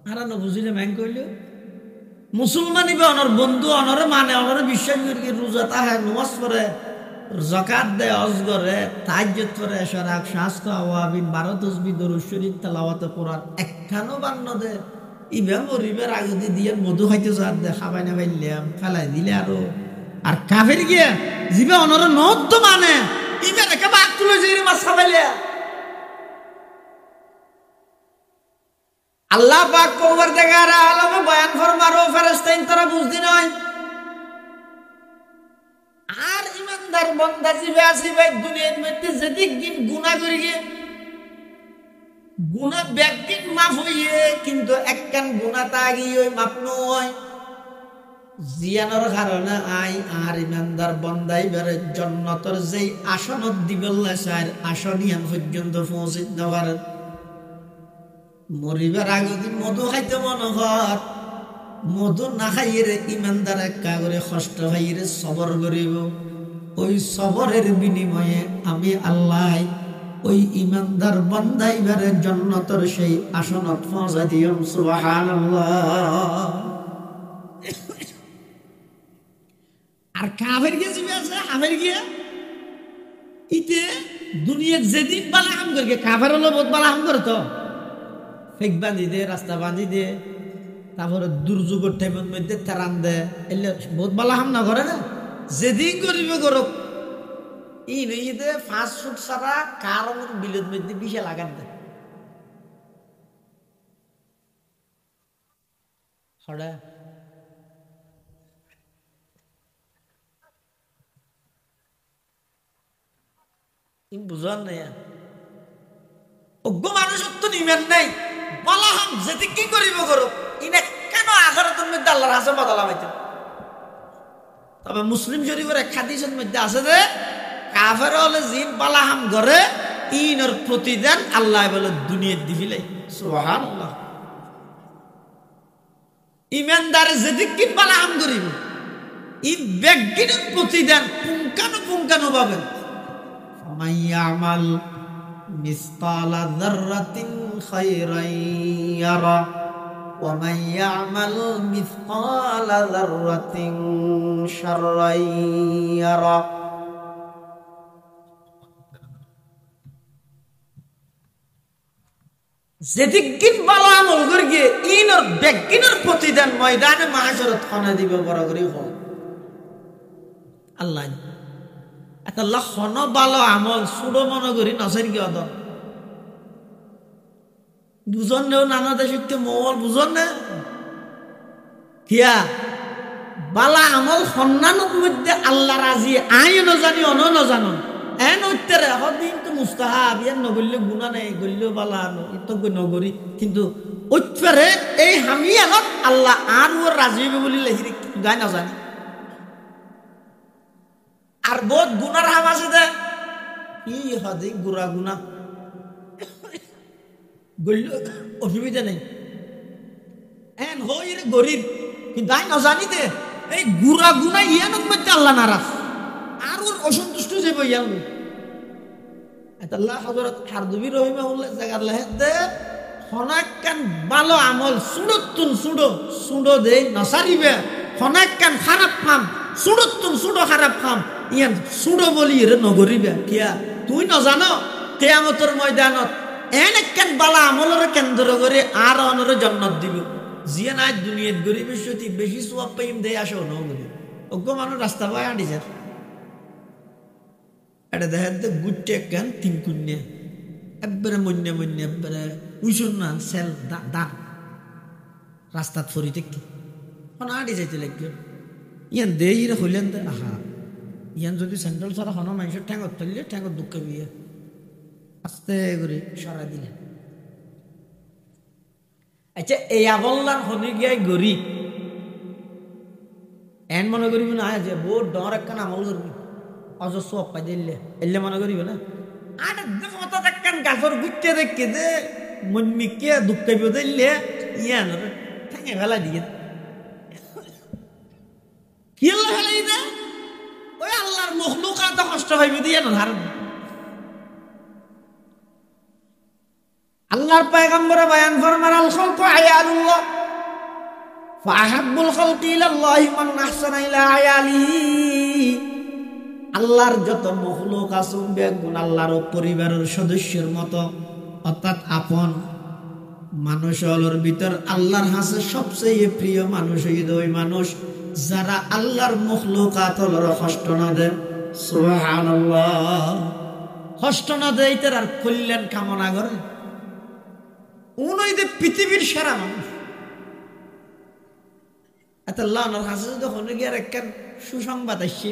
আর না বুঝিলে ম্যাং কইলো মুসলমান ইবে অনর বন্ধু অনরে মানে অনরে বিশ্বাস করি রোজা তাহে নামাজ পড়ে যাকাত দেয় হজ করে তাহাজ্জুদ পড়ে শরাক শ্বাস আওয়াবিন 12 তাসবিহ দরুদ শরীফ তেলাওয়াত কোরআন একখানো বান্ন দে ইবে মরিবের আগে দিয়ে মধু খাইতে যার দে খাবাই না পাইলাম ফেলাই দিলে আর কাফের গিয়া জিবে অনরে নদ মানে ইবে রেখে বাক তুলে যাই মাছ খাবাইলে আল্লাহ পাক কবর দেখার আলমে বয়ান ফরমারো ফেরেশতাইন তারা বুঝদি নয় আর ইমানদার বান্দা জিবে আসিবে দুনিয়ার মধ্যে যেদিক দিন গুনাহ করি গে গুনাহ ব্যক্তির মাফ হইয়ে কিন্তু একখান গুনাহ তাগি ওই মাফ নয় জিয়ানোর কারণে আই আর ইমানদার বান্দাই বেরে জান্নাতের যেই আসনত দিবেল্লা চার আসনিয়ান পর্যন্ত পৌঁছে দেওয়ার মরিবার আগে মধু খাইতে মনে হয় মধু না খাইয়ে ইমানদার একা করে কষ্ট খাইয়ে সবর করিব ওই সবরের বিনিময়ে আমি আল্লাহ ওই ইমানদার বান্দাইবারে জান্নাতের সেই আসনত পৌঁছা দিম সুবহানাল্লাহ আর কাফের গিয়ে জিবে আছে কাফের গিয়ে ইতে দুনিয়ার যেদিন বালা কাম করে কাফের হলো বহুত বালা কাম করে তো ফেক বাঁধি দে রাস্তা বাঁধি দে তারপরে দুর্যোগের টাইমের মধ্যে তেরান দে এলে বহুত বালা হাম না করে না যেদিন করিবে করুক ই নইতে 5 ফুট ছাড়া কারণ বিলের মধ্যে বিষে লাগান দে হড়া বুঝান নাই অজ্ঞ মানুষের তো নিমেন নাই বলা হাম যেতে কি করিব করো ইনে কেন আখেরাতের মধ্যে আল্লাহর হাসে বদলা পাইতে তবে মুসলিম শরীফের এক হাদিসের মধ্যে আছে যে কাফের হলে জিন বালা হাম করে ইনের প্রতিদান আল্লাহ বলে দুনিয়ার দিবিলাই সুবহানাল্লাহ ইমানদারে যেতে কি বালা হাম করিব ই ব্যক্তির প্রতিদান পুঙ্খানু ভাবে মাইয়ামাল مثقال ذرة خيرا يرى ومن يعمل مثقال ذرة شرا يرى যেদিন ভালো আমল করি গিয়ে ইনর ব্যক্তির প্রতিদান ময়দানে মাহাশরত খানা দিবে বড় করে হল আল্লাহ একটা লক্ষণ ভালো আমল সুড়ো মনে করি নসের কি অদন বুঝন নেও নানা দেশে মহল বুঝন না কিয়া বালা আমল সন্ন্যানের মধ্যে আল্লাহ রাজি আই নজানি অন নজানো এন উত্তরে হদিন তো মুস্তাহাব ইয়ান নগরলে গুণা নেই গরলেও বালা আনো ইতো নগরী কিন্তু উত্তরে এই হামিয়ানত আল্লাহ আর ওর রাজি হবে বলি লেহি গাই নজানি আর বহুত গুনার হাম আছে দে ই হদি গুড়া গুনা গইল অসুবিধা নেই এন হই রে গরিব কিন্তু আই নজানি দে এই গুড়া গুনা ইয়ানোর মধ্যে আল্লাহ নারাজ আর ওর অসন্তুষ্ট যাইব ইয়ান আল্লাহ হযরত হারদুবি রহিমাহুল্লাহ জায়গার লেহে দে হনাক্কান ভালো আমল সুড়তুন সুড়ো দে নসারিবে হনাক্কান খারাপ কাম সুড়তুন সুড়ো খারাপ কাম ইয়ান সুড়ো বলি রে নগরিবে কিয়া তুই নজানো কিয়ামতের ময়দানত এন একখান বালা আমলের কেন্দ্র করে আর অনরে জান্নাত দিব জিয়া নাই দুনিয়াত গরিবের সতি বেশি সওয়াব পাইম দেই আসো নগরি অজ্ঞ মানুষ রাস্তা পায় আঁটি যায় এটা দেখেন তো গুটে কেন তিন কুন্যা একবারে মন্যা একবারে উইসন না সেল দান রাস্তাত ফরিতে কি আঁটি যাইতে লাগবে ইয়ান দেই রে হইলেন দে আহা ইয়ান যদি সেন্ট্রাল ছাড়া হন মানুষের ঠ্যাঙ্গত তুললে ঠ্যাঙ্গত দুঃখ বিয়ে আস্তে করে সরা দিলে আচ্ছা এই আমল্লার হনি গিয়ে গরিব এন মনে করিব না যে বহুত ডর একখান আমল করবি অজস্র অপাই দিলে এলে মনে করিব না আর মতো একখান গাছর গুটতে দেখে দে মন্মিকে দুঃখ দিলে ইয়ান ঠ্যাঙে ফেলা দিয়ে কি ফেলাই দে ওই আল্লাহর মখলুকাত কষ্ট পাইবে দিয়ে না ধারণ আল্লাহর পয়গম্বরে বয়ান ফরমান আল খালকু আয়ালুল্লাহ ফাআহাব্বুল খালকি ইলাল্লাহি মান আহসানা ইলা আয়ালিহি। আল্লাহর যত মখলুক আছে বেগুন আল্লাহর পরিবারের সদস্যের মতো, অর্থাৎ আপন মানুষ হলোর ভিতর আল্লাহর হাসে সবচেয়ে প্রিয় মানুষ হইল ওই মানুষ যারা আল্লাহর মখলুকাত হলোর কষ্ট না দেয়। সুবহানাল্লাহ। কষ্ট না দেয় তার কল্যাণ কামনা করে, উনি যে পৃথিবীর সেরা মানুষ। এত আল্লাহর হাসে যখন গিয়ে একখান সুসংবাদ আসছে,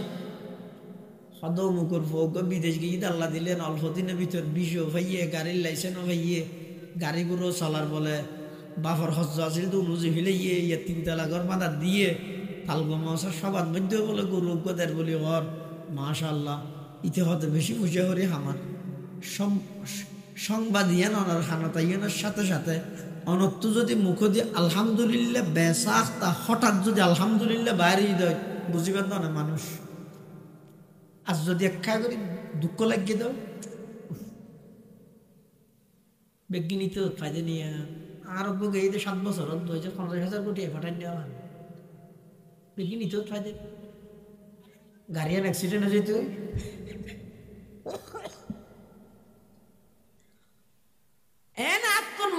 সদৌ মুকুর ফোক বিদেশ গিয়ে আল্লাহ দিলেন অল্প দিনের ভিতর বিষও ভাইয়ে, গাড়ির লাইসেন্সও ভাইয়ে, গাড়িগুলো চলার বলে বাফর হজ আছিল তো মুজি ফেলে ইয়ে 3 তলা ঘর বাঁধা দিয়ে ফাল্গু মাসের সবার মধ্যে বলে গরু গোদের বলি ঘর মাশাআল্লাহ ইতে হতে বেশি খুশি করি আমার সংবাদ ইয়ান ওনার খানাতা ইয়ানের সাথে সাথে অনত্য যদি মুখ দিয়ে আলহামদুলিল্লাহ বেসাখ তা হঠাৎ যদি আলহামদুলিল্লাহ বাইরে দেয় বুঝিবেন না মানুষ। আর যদি একটা করি দুঃখ লাগিয়ে দাও বিজ্ঞানীতে ফায়দা নিয়ে আরব্য গিয়ে 7 বছর 250,000 কোটি ফাটাই দেওয়া হয় বিজ্ঞানীতে ফায়দা। গাড়িয়ান অ্যাক্সিডেন্ট হয়ে যেত,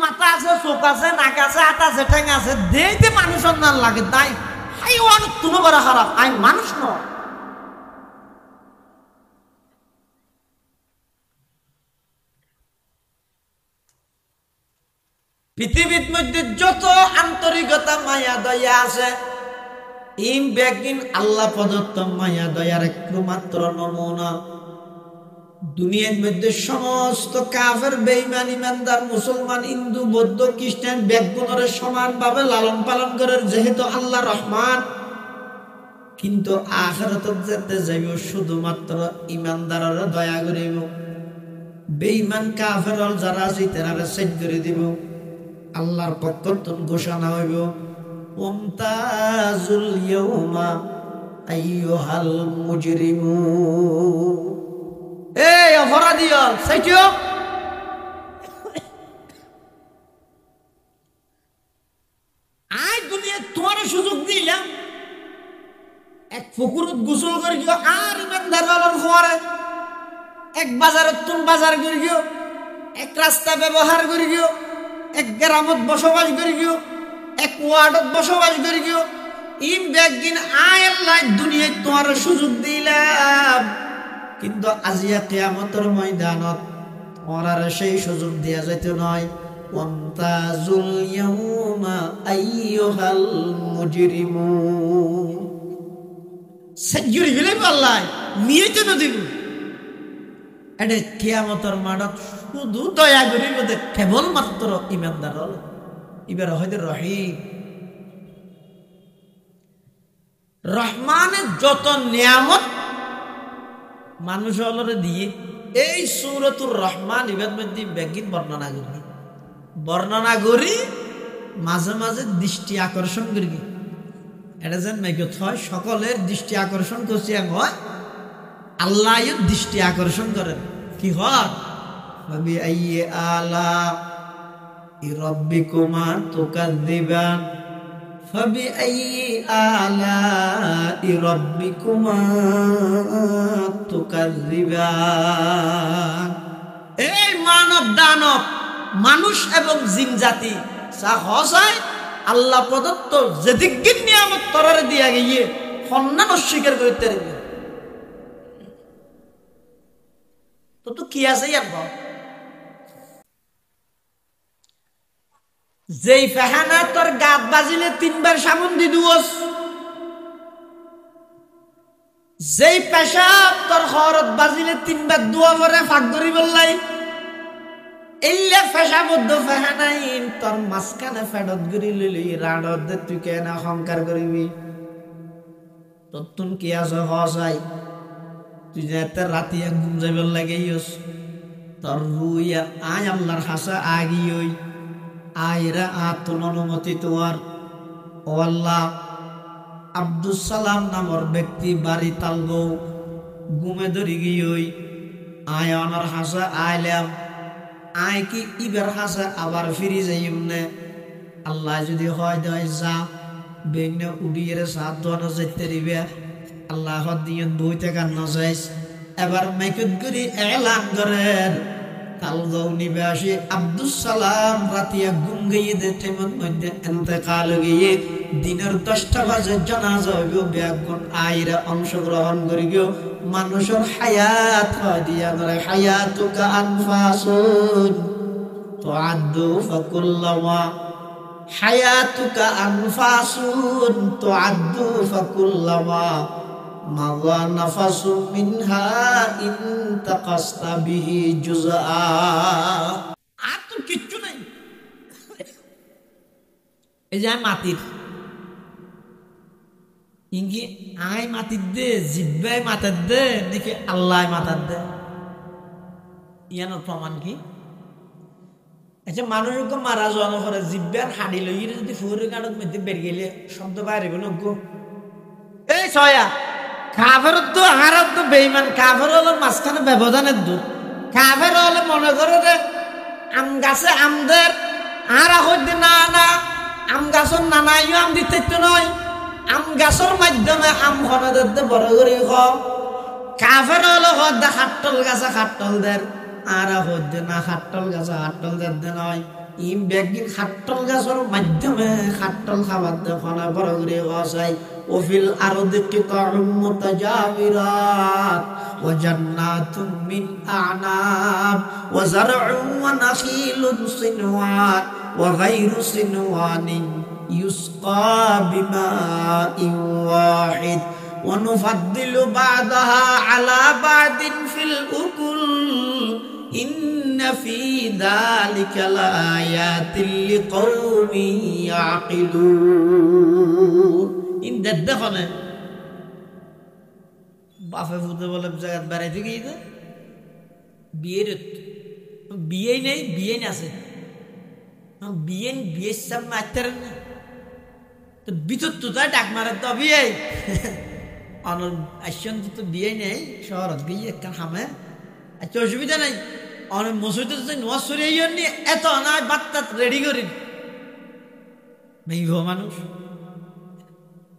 মাথা আছে, চোখ আছে, নাক আছে, হাত আছে, ঠ্যাং আছে, দেখতে মানুষের না লাগে তাই হাই অনেক তুমি বড় খারাপ আই মানুষ নয়। পৃথিবীর মধ্যে যত আন্তরিকতা মায়া দয়া আছে ইম বেগিন আল্লাহ প্রদত্ত মায়া দয়ার একমাত্র নমুনা। দুনিয়ার মধ্যে সমস্ত কাফের বেঈমান ইমানদার মুসলমান হিন্দু বৌদ্ধ খ্রিস্টান বেগুনের সমানভাবে লালন পালন করে যেহেতু আল্লাহ রহমান, কিন্তু আখিরাতে যেতে যাইব শুধুমাত্র ইমানদাররা দয়া করিব, বেঈমান কাফের যারা আছে তারা সেট করে দিব। আল্লাহর পক্ষ থেকে ঘোষণা হইব মুমতাজুল ইয়াউমা আইয়ুহাল মুজরিমুন। এই অপরাধী সাইটিও আই দুনিয়া তোমার সুযোগ দিলাম এক পুকুরত গোসল করে গিয়ে আর ইমানদার হলার ফোয়ারে এক বাজারত তুন বাজার করে গিয়ে এক রাস্তা ব্যবহার করে গিয়ে এক গ্রামত বসবাস করে গিয়ে এক ওয়ার্ডত বসবাস করে গিয়ে ইম বেগিন আয় আল্লাহ দুনিয়ায় তোমার সুযোগ দিলাম, কিন্তু আজিয়া কিয়ামতের ময়দানত তোমার সেই সুযোগ দেয়া যাইতে নয়। ওয়ামতাজুল ইয়াউমা আইয়ুহাল মুজরিমুন। সেজুরি গেলে আল্লাহ নিয়ে তো নদীব এটা কিয়ামতের মাঠত শুধু দয়া করিব কেবলমাত্র ইমানদার হল ইবার হয়তো রহিম রহমানের যত নিয়ামত মানুষ হলরে দিয়ে এই সূরাতুর রহমান ইবাদ মধ্যে ব্যাগিন বর্ণনা করি মাঝে মাঝে দৃষ্টি আকর্ষণ করি। এটা যেন মেঘত হয় সকলের দৃষ্টি আকর্ষণ করছি হয় আল্লাহ দৃষ্টি আকর্ষণ করেন কি হয় ভাবি আইয়ে আলা রাব্বিকুমা তুকাযযিবান ফাবি আইয়ি আলা'i রাব্বিকুমা তুকাযযিবান। এই মানব দানব মানুষ এবং জিন জাতি যা হসায় আল্লাহ প্রদত্ত যেদিক নিয়ামত তরারে দিয়া গিয়ে সন্ধান অস্বীকার করতে পারবে তো কি আছে ইয়ার যেই ফেহানা তোর গাত বাজিলে 3 বার সাবুন দি দুস, যেই পেশাব তোর খরত বাজিলে 3 বার দোয়া করে ফাঁক ধরি বললাই এইলে পেশাব বদ্ধ ফেহানাই তোর মাঝখানে ফেডত গড়ি লইলি রাডত দে তুই কেন অহংকার করিবি তোর কি আছে হসাই তুই যে রাতি ঘুম যাইবার লাগেইস তোর রুইয়া আয় আল্লাহর হাসা আগি ওই আয়রা আতুন অনুমতি তোমার ও আল্লাহ আব্দুল সালাম নামর ব্যক্তি বাড়ি তালগো ঘুমে ধরি গিয়ে আয় অনার হাসা আইলাম আয় কি ইবার হাসে আবার ফিরি যাইম নে আল্লাহ যদি হয় দেয় যা বেগনে উড়িয়ে সাত দোয়ানো যেতে দিবে আল্লাহ দিয়ে বইতে কান্ন যাইস এবার মেকুদ করি এলান করেন তালগাঁও নিবাসী আব্দুস সালাম রাতিয়া ঘুম গিয়ে দেখতে মধ্যে এতেকাল গিয়ে দিনের 10টা বাজে জানাজা হইব ব্যাগুন আইরে অংশগ্রহণ করি গিয়ে মানুষের হায়াত হয় দিয়া করে হায়াতুকা আনফাসুন তুআদ্দু ফাকুল্লামা হায়াতুকা আনফাসুন তুআদ্দু ফাকুল্লামা মাযা নাফাসু মিনহা ইনতাকাসতা বিহি জুজআ আর তো কিচ্ছু নাই এই যে মাটির ইঙ্গি আই মাটির দে জিব্বাই মাথার দে নাকি আল্লাহ মাথার দে ইয়ানোর প্রমাণ কি আচ্ছা মানুষকে মারা যাওয়ার পরে জিব্বার হাড়ি লইয়ে যদি ফুরের গাড়ির মধ্যে বেরিয়ে গেলে শব্দ বাইরে গেল এই ছয়া কাফের তো হারাত তো বেইমান কাফের হলো মাঝখানে ব্যবধানের দূর কাফের হলে মনে করে রে আম গাছে আমদের আর হইতে না না আম গাছের নানাইও আম দিতে তো নয় আম গাছের মাধ্যমে আম ঘনদের বড় করে কাফের হলো হদ্দা খাট্টল গাছে খাট্টল দের আর হইতে না খাট্টল গাছে খাট্টল দের নয় ইম ব্যাগিন খাট্টল গাছের মাধ্যমে খাট্টল খাবার দেখানো বড় করে চাই ওফিল আরদি কিতাউম মুতাজাবিরাত ওয়া জান্নাতুম মিন আ'নাব ওয়া যার'উন ওয়া নাখিলুন সিনওয়ান ওয়া গায়রু সিনওয়ানিন ইউসকা বিমাইন ওয়াহিদ ওয়া নুফাদ্দিলু বা'দাহা আলা বা'দিন ফিল উকুল ইন্না ফি যালিকা লাআয়াতিন লিকাওমিন ইয়াকিলুন ইন দেখনে বাপে ফুটে বলে জায়গা বেড়াইতে গিয়ে বিয়ের বিয়ে নেই বিয়ে আছে বিয়ে বিয়ের সামনে আইতে না তো ভিতর তো তাই ডাক মারে তো বিয়ে অনর আসছেন তো বিয়ে নেই শহরত গিয়ে একটা হামে আচ্ছা অসুবিধা নাই অনেক মসজিদে যদি নোয়াজ সরিয়ে নিয়ে এত অনায় বার্তা রেডি করি নেই মানুষ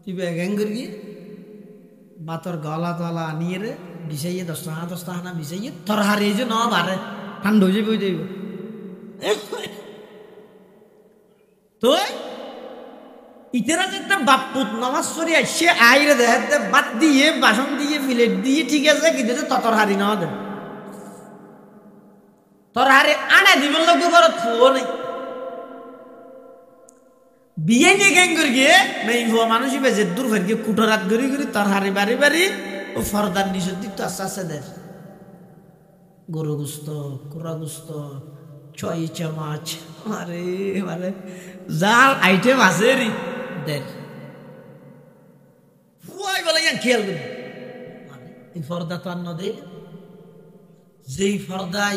তুই ব্যাং করি গিয়ে বাতর গলা তলা আনিয়ে রে বিষাইয়ে 10 টাকা না বিষাইয়ে তোর হারিয়ে যে ন বারে ঠান্ডা হয়ে যাবে যাইব তো ইতেরা যে একটা বাপুত নামাজ সরি আসছে আইরে দেখাতে বাদ দিয়ে বাসন দিয়ে প্লেট দিয়ে ঠিক আছে কিন্তু ততর হারি না দে তোর হারে আনা দিব লোক বড় থুও নেই বিয়ে নিয়ে গ্যাং করে গিয়ে মেয়ে হওয়া মানুষই বেজে দূর ফের গিয়ে কুটোরাত গড়ি গড়ি তার হারে বাড়ি বাড়ি ও ফরদার নিচের দিক তো আস্তে আস্তে দেয় গরু গুস্ত কুড়া গুস্ত 6 চামচ আরে মানে যার আইটেম আছে রে দেখ ফুয়াই বলে খেয়াল করি এই ফর্দা তো আর নদে যেই ফর্দাই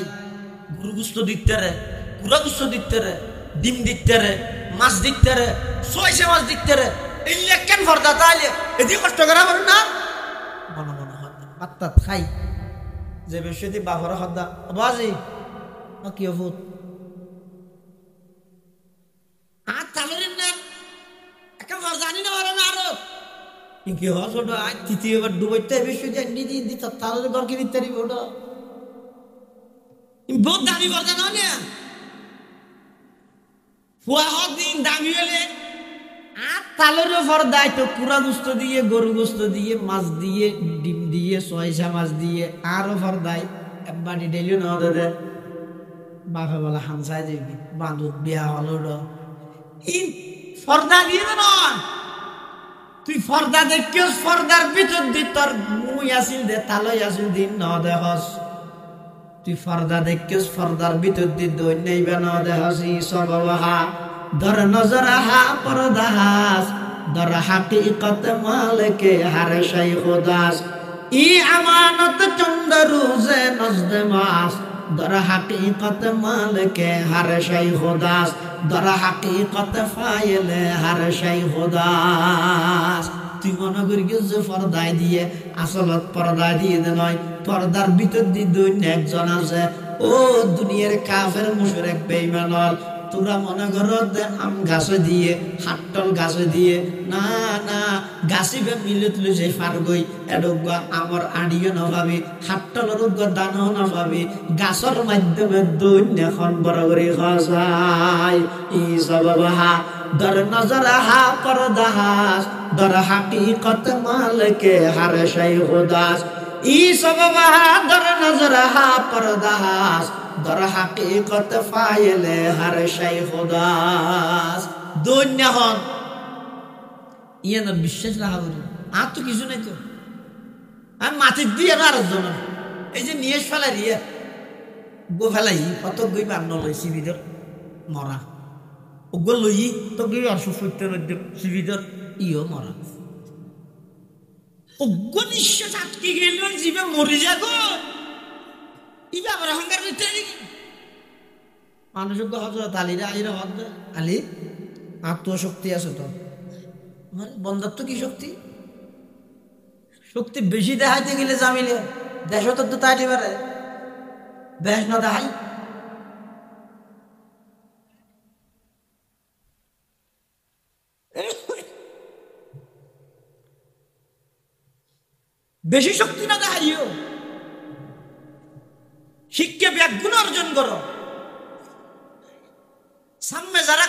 গরু গুস্ত দিতে রে কুড়া গুস্ত দিতে রে ডিম দিতে রে মাছ দিতে রে 6 মাছ দিতে রে এই কেন ফর্দা তাইলে এদিকে কষ্ট করা বল না মনে মনে হয় পাত্তা খাই যে বেশি বাহরা হদ্দা বাজি কি ভূত আর তালের না একটা জানি না ওরা না আরো কি হস ওটা তৃতীয়বার ডুবাইতে বেশি যে নিদি দিত তালের ঘর কি দিতে পারি ওটা বহুত দামি করতে না না ফুয়া দিন দামি হলে আর তালের উপর দায়িত্ব কুড়া গুস্ত দিয়ে গরু গুস্ত দিয়ে মাছ দিয়ে ডিম দিয়ে 6 মাছ দিয়ে আর উপর দায় বাড়ি ডেলিও না দে বাপে বলে হামসাই দিবি বান্ধব বিয়া হলো ইন ফর্দা দিয়ে না তুই ফর্দা দেখিস ফর্দার ভিতর দি তোর মুই আসিল দে তালই আসিল দিন ন দেহস তুই ফর্দা দেখিস ফর্দার ভিতর দি দই নেইবে ন দেহস ই সবহা দর নজর হা পরদা হাস দর হাকিকত মালিকে হার শাইখ দাস ই আমানত চন্দ রোজে নজদে মাস দর হাকিকত মালিকে হার শাইখ দাস দর হাকিকত ফাইলে হার শাইখ দাস তুই মনে করি যে পর্দায় দিয়ে আসলত পর্দায় দিয়ে দে নয় পর্দার ভিতর দিয়ে দুই একজন আছে ও দুনিয়ার কাফের মুশরিক বেঈমান তোরা মনে করো আম গাছে দিয়ে হাট্টল গাছে দিয়ে না না গাছিবে মিলে তুলে যে ফারগই এডোগ আমার আড়িও না পাবি হাট্টলের দানও না পাবি গাছের মাধ্যমে দৈন্য এখন বড় করে খসাই ই সবাহা দর নজর হা পরদাস দর হাকিকত মালকে হার শাইখ দাস ই সবাহা দর নজর হা পরদাস দর হাকিকত ফাইলে হার শাইখ দাস দৈন্য হন ইয়ে না বিশ্বাস রাখা বলি আর তো কিছু নাই তো আমি মাটির দিয়ে আর জন এই যে নিয়ে ফেলাই রিয়ে গো ফেলাই কত গই বান্ন লইছি ভিতর মরা ওগো লই তো গই আর সুফতে নদ্য শিবিদর ইও মরা ওগো নিশ্চয় আটকে গেল জীবে মরি যাগো ইবা আমার অহংকার করতে নাকি মানুষের হজরত আলীরা আলীরা হদ আলী আত্মশক্তি আছে তো বন্ধত্ব কি শক্তি শক্তি বেশি দেখাইতে গেলে জামিলে দেশ তো তাইতে পারে বেশ না দেখাই বেশি শক্তি না দেখাইও শিক্ষা ব্যাগুণ অর্জন করো সামনে যারা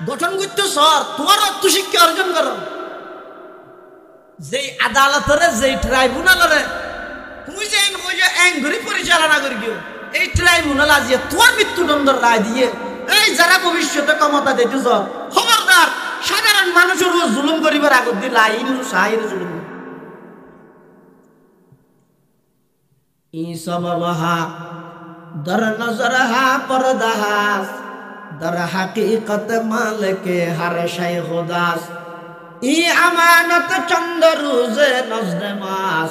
গঠন করতে সর তোমার আত্মশিক্ষা অর্জন করো যে আদালতরে যে ট্রাইব্যুনালরে তুমি যে এঙ্গুরি পরিচালনা করি কেউ এই ট্রাইব্যুনাল আজিয়ে তোমার মৃত্যুদণ্ডের রায় দিয়ে এই যারা ভবিষ্যতে ক্ষমতা দিতে সর খবরদার সাধারণ মানুষের জুলুম করিবার আগত দিয়ে লাইন সাহির জুলুম ই সবাহা দর নজর হা পরদাস দর হাকিকত মালকে হার শাইখ দাস ই আমানত চন্দ রোজে নজদে মাস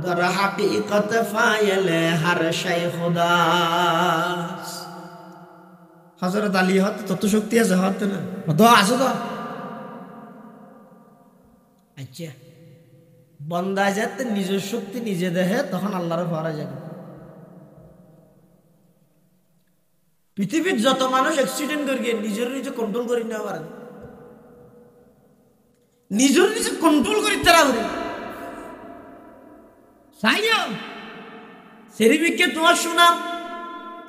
দর হাকিকত ফাইলে হার শাইখ দাস হযরত আলী হত তত শক্তি আছে হত না তো আছে তো আচ্ছা বন্দা যাতে নিজের শক্তি নিজে দেহে তখন আল্লাহর ভরা যাবে পৃথিবীর যত মানুষ অ্যাক্সিডেন্ট করিয়ে নিজের নিজে কন্ট্রোল করি না পারে নিজের নিজে কন্ট্রোল করি তারা করি সেরিবিকে তোমার সুনাম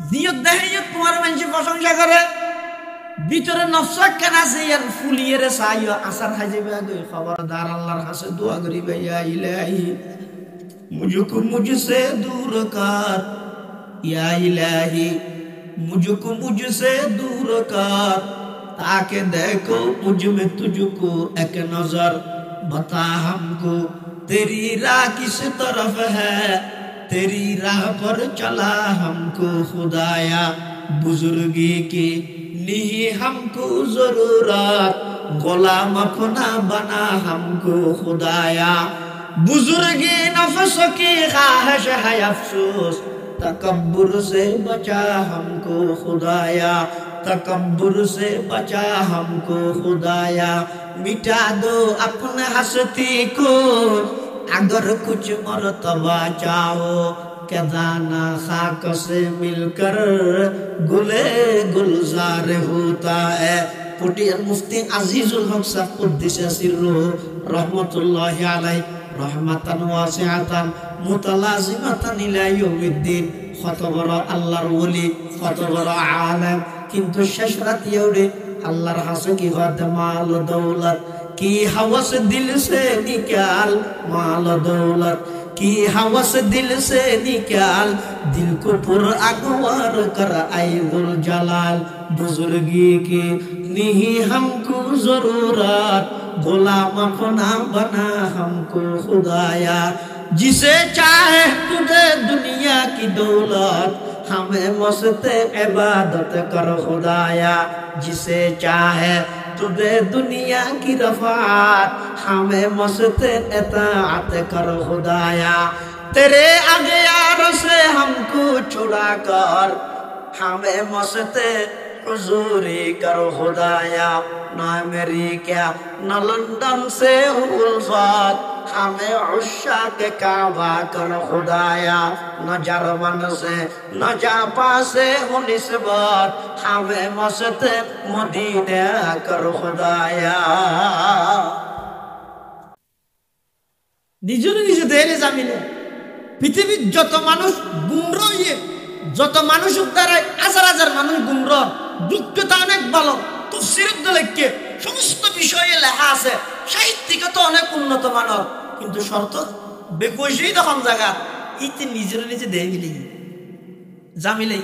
জিয়ত দেখে তোমার মানুষের প্রশংসা করে ভিতরে নফসাক কেন আছে ইয়ার ফুলিয়ে রে সাইও আসার হাজিবে আগে খবরদার আল্লাহর কাছে দোয়া করি ভাইয়া ইলাহি মুঝকো মুঝসে দূর কর ইয়া ইলাহি मुझको मुझसे दूर कर ताकि देखो मुझ में तुझको एक नजर बता हमको तेरी राह किस तरफ है तेरी राह पर चला हमको खुदाया बुजुर्गी की नहीं हमको जरूरत गुलाम अपना बना हमको खुदाया बुजुर्गी नफ्स की ख्वाहिश है अफसोस तकब्बुर से बचा हमको खुदाया तकब्बुर से बचा हमको खुदाया मिटा दो अपने हस्ती को अगर कुछ मर्तबा चाहो के दाना खाक से मिलकर गुले गुलजार होता है पुटिया मुफ्ती अजीजुल हक साहब कुद्दिस सिर्रुहु रहमतुल्लाहि अलैहि रहमतान वासिआतान मुतलाजिमातान इला यौमिद्दीन কত বড় আল্লাহর ওলি কত বড় আলেম কিন্তু শেষ রাতে উঠে আল্লাহর হাসে কি হতে মাল দৌলত কি হাওয়াস দিল সে নিকাল মাল দৌলত की हवस दिल से निकाल दिल को पुरअनवार कर ऐजुल जलाल बुजुर्गी की नहीं हमको जरूरत गुलाम अपना बना हमको खुदाया जिसे चाहे तुझे दुनिया की दौलत हमें मस्त इबादत कर खुदाया जिसे चाहे तुझे दुनिया की रफ़ात हमें मस्त इताअत कर खुदाया तेरे अग़यार से हमको छुड़ा कर हमें मस्त हुजूरी कर खुदाया ना मेरी क्या न लंदन से उल्फत हमें उशाक काबा कर खुदाया नजर मन से न जा पासे हो निस्बत हमें मस्त मदीना कर खुदाया নিজের নিজে দেহে জামিনে পৃথিবীর যত মানুষ গুমরা হইয়ে যত মানুষ উদ্ধারে হাজার হাজার মানুষ গুমরা দুঃখটা অনেক ভালো তাফসীরের দলেকে সমস্ত বিষয়ে লেখা আছে সাহিত্যিকত অনেক উন্নত মানের কিন্তু শর্ত বেকোষেই তখন জায়গা ইতে নিজের নিজে দেহে মিলে জামিলে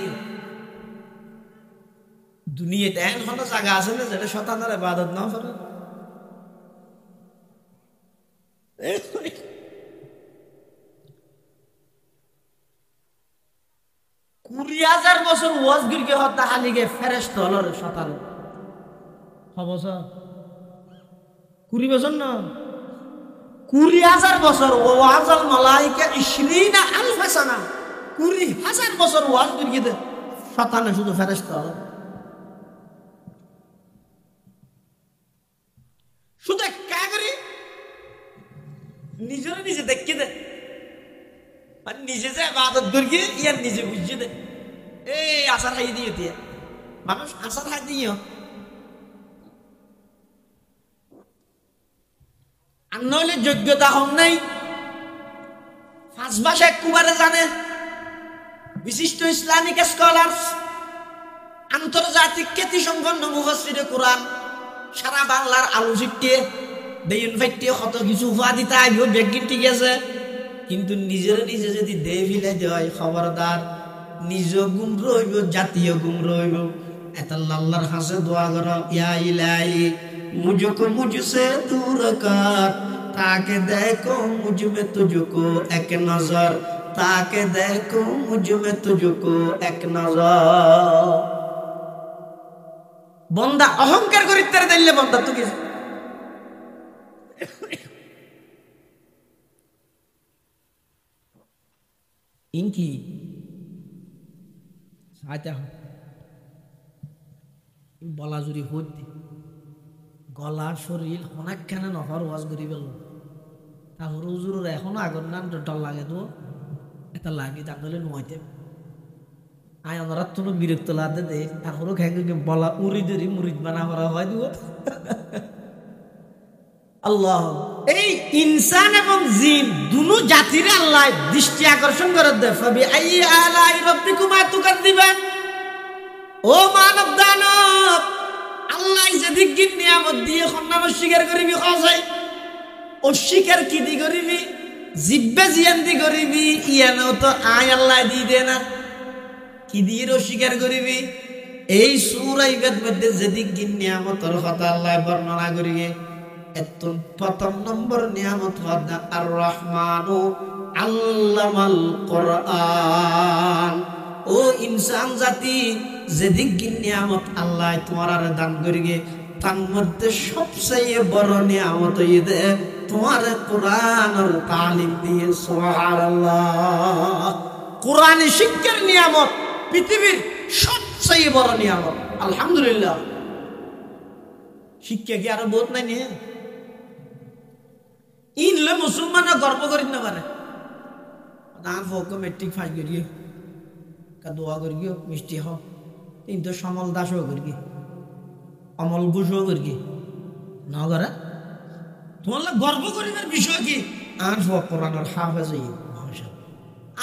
দুনিয়াতে এমন কোনো জায়গা আছে না যেটা শতানের ইবাদত না করে 20,000 বছর ওয়াজ গিরগে হত্যা হালিগে ফেরেশতা হলর শতান হবসা 20 বছর না 20,000 বছর ওয়াজাল মালাইকা 20,000 সানা 20,000 বছর ওয়াজ গিরগে শতানে শুধু ফেরেশতা হল শুধু কাগরি নিজের নিজে দেখে দে মানে নিজে যে ইবাদত করি ইয়ার নিজে বুঝে দে এই আসার খাই দিও তিয়া মানুষ আসার খাই দিও আর নইলে যোগ্যতা হন নাই 5 ভাষা একবারে জানে বিশিষ্ট ইসলামিক স্কলার আন্তর্জাতিক খ্যাতি সম্পন্ন মুফাসসিরে কোরআন সারা বাংলার আলোচিত দেইন ফাইতে কত কিছু উপাধি তাইও বেগিন ঠিক আছে কিন্তু নিজের নিজে যদি দেহ ফিলে দেয় খবরদার নিজ গুম রইব জাতীয় গুম রইব এত আল্লাহর কাছে দোয়া করো ইয়া ইলাহি মুঝকো মুঝসে দূর কর তাকে দেখো মুঝ মে তুঝকো এক নজর তাকে দেখো মুঝ মে তুঝকো এক নজর বন্দা অহংকার করিতে দিলে বন্দা তো কিছু ইনকি সাইতে বলা জুড়ি হইতে গলা শরীর অনেক খানে নহর ওয়াজ করি পেল তাহলে হুজুরের এখনো আগর নাম ডল লাগে তো এটা লাগে তাহলে নয়তে আয় আমরা তো বিরক্ত লাগে দে তারপরে খেয়ে বলা উড়ি ধরি মুরিদ বানা করা হয় দিব আল্লাহ এই ইনসান এবং জিন দুনো জাতির আল্লাহ দৃষ্টি আকর্ষণ করে দেয় ফাবি আই আলাই রাব্বিকুমা তুকাদ্দিবান ও মানব দানব আল্লাহ যেদিক কি নিয়ামত দিয়ে খন্নাম অস্বীকার করিবি খাসাই অস্বীকার কি দি করিবি জিব্বে জিয়ান দি করিবি ইয়ানো তো আয় আল্লাহ দি দে না কি দিয়ে অস্বীকার করিবি এই সূরা ইবাদ মধ্যে যেদিক কি নিয়ামতের কথা আল্লাহ বর্ণনা করিবে এতন প্রথম নম্বর নিয়ামত হদা আর রহমানু আল্লামাল কোরআন ও ইনসান জাতি যেদিক নিয়ামত আল্লাহ তোমার দান করিগে তার মধ্যে সবচেয়ে বড় নিয়ামত ইদে তোমার কোরআনের তালিম দিয়ে সুবহানাল্লাহ কোরআনের শিক্ষার নিয়ামত পৃথিবীর সবচেয়ে বড় নিয়ামত আলহামদুলিল্লাহ শিক্ষা কি আরো বহুত নাই নিয়ে ইনলে মুসলমান গর্ব করি না পারে দান হোক মেট্রিক ফাঁস করিয়ে দোয়া করিও মিষ্টি হোক কিন্তু সমল দাসও করি অমল ঘোষও করি না করে তোমার গর্ব করিবার বিষয় কি আর হওয়া কোরআনের হাফেজ হইয়ে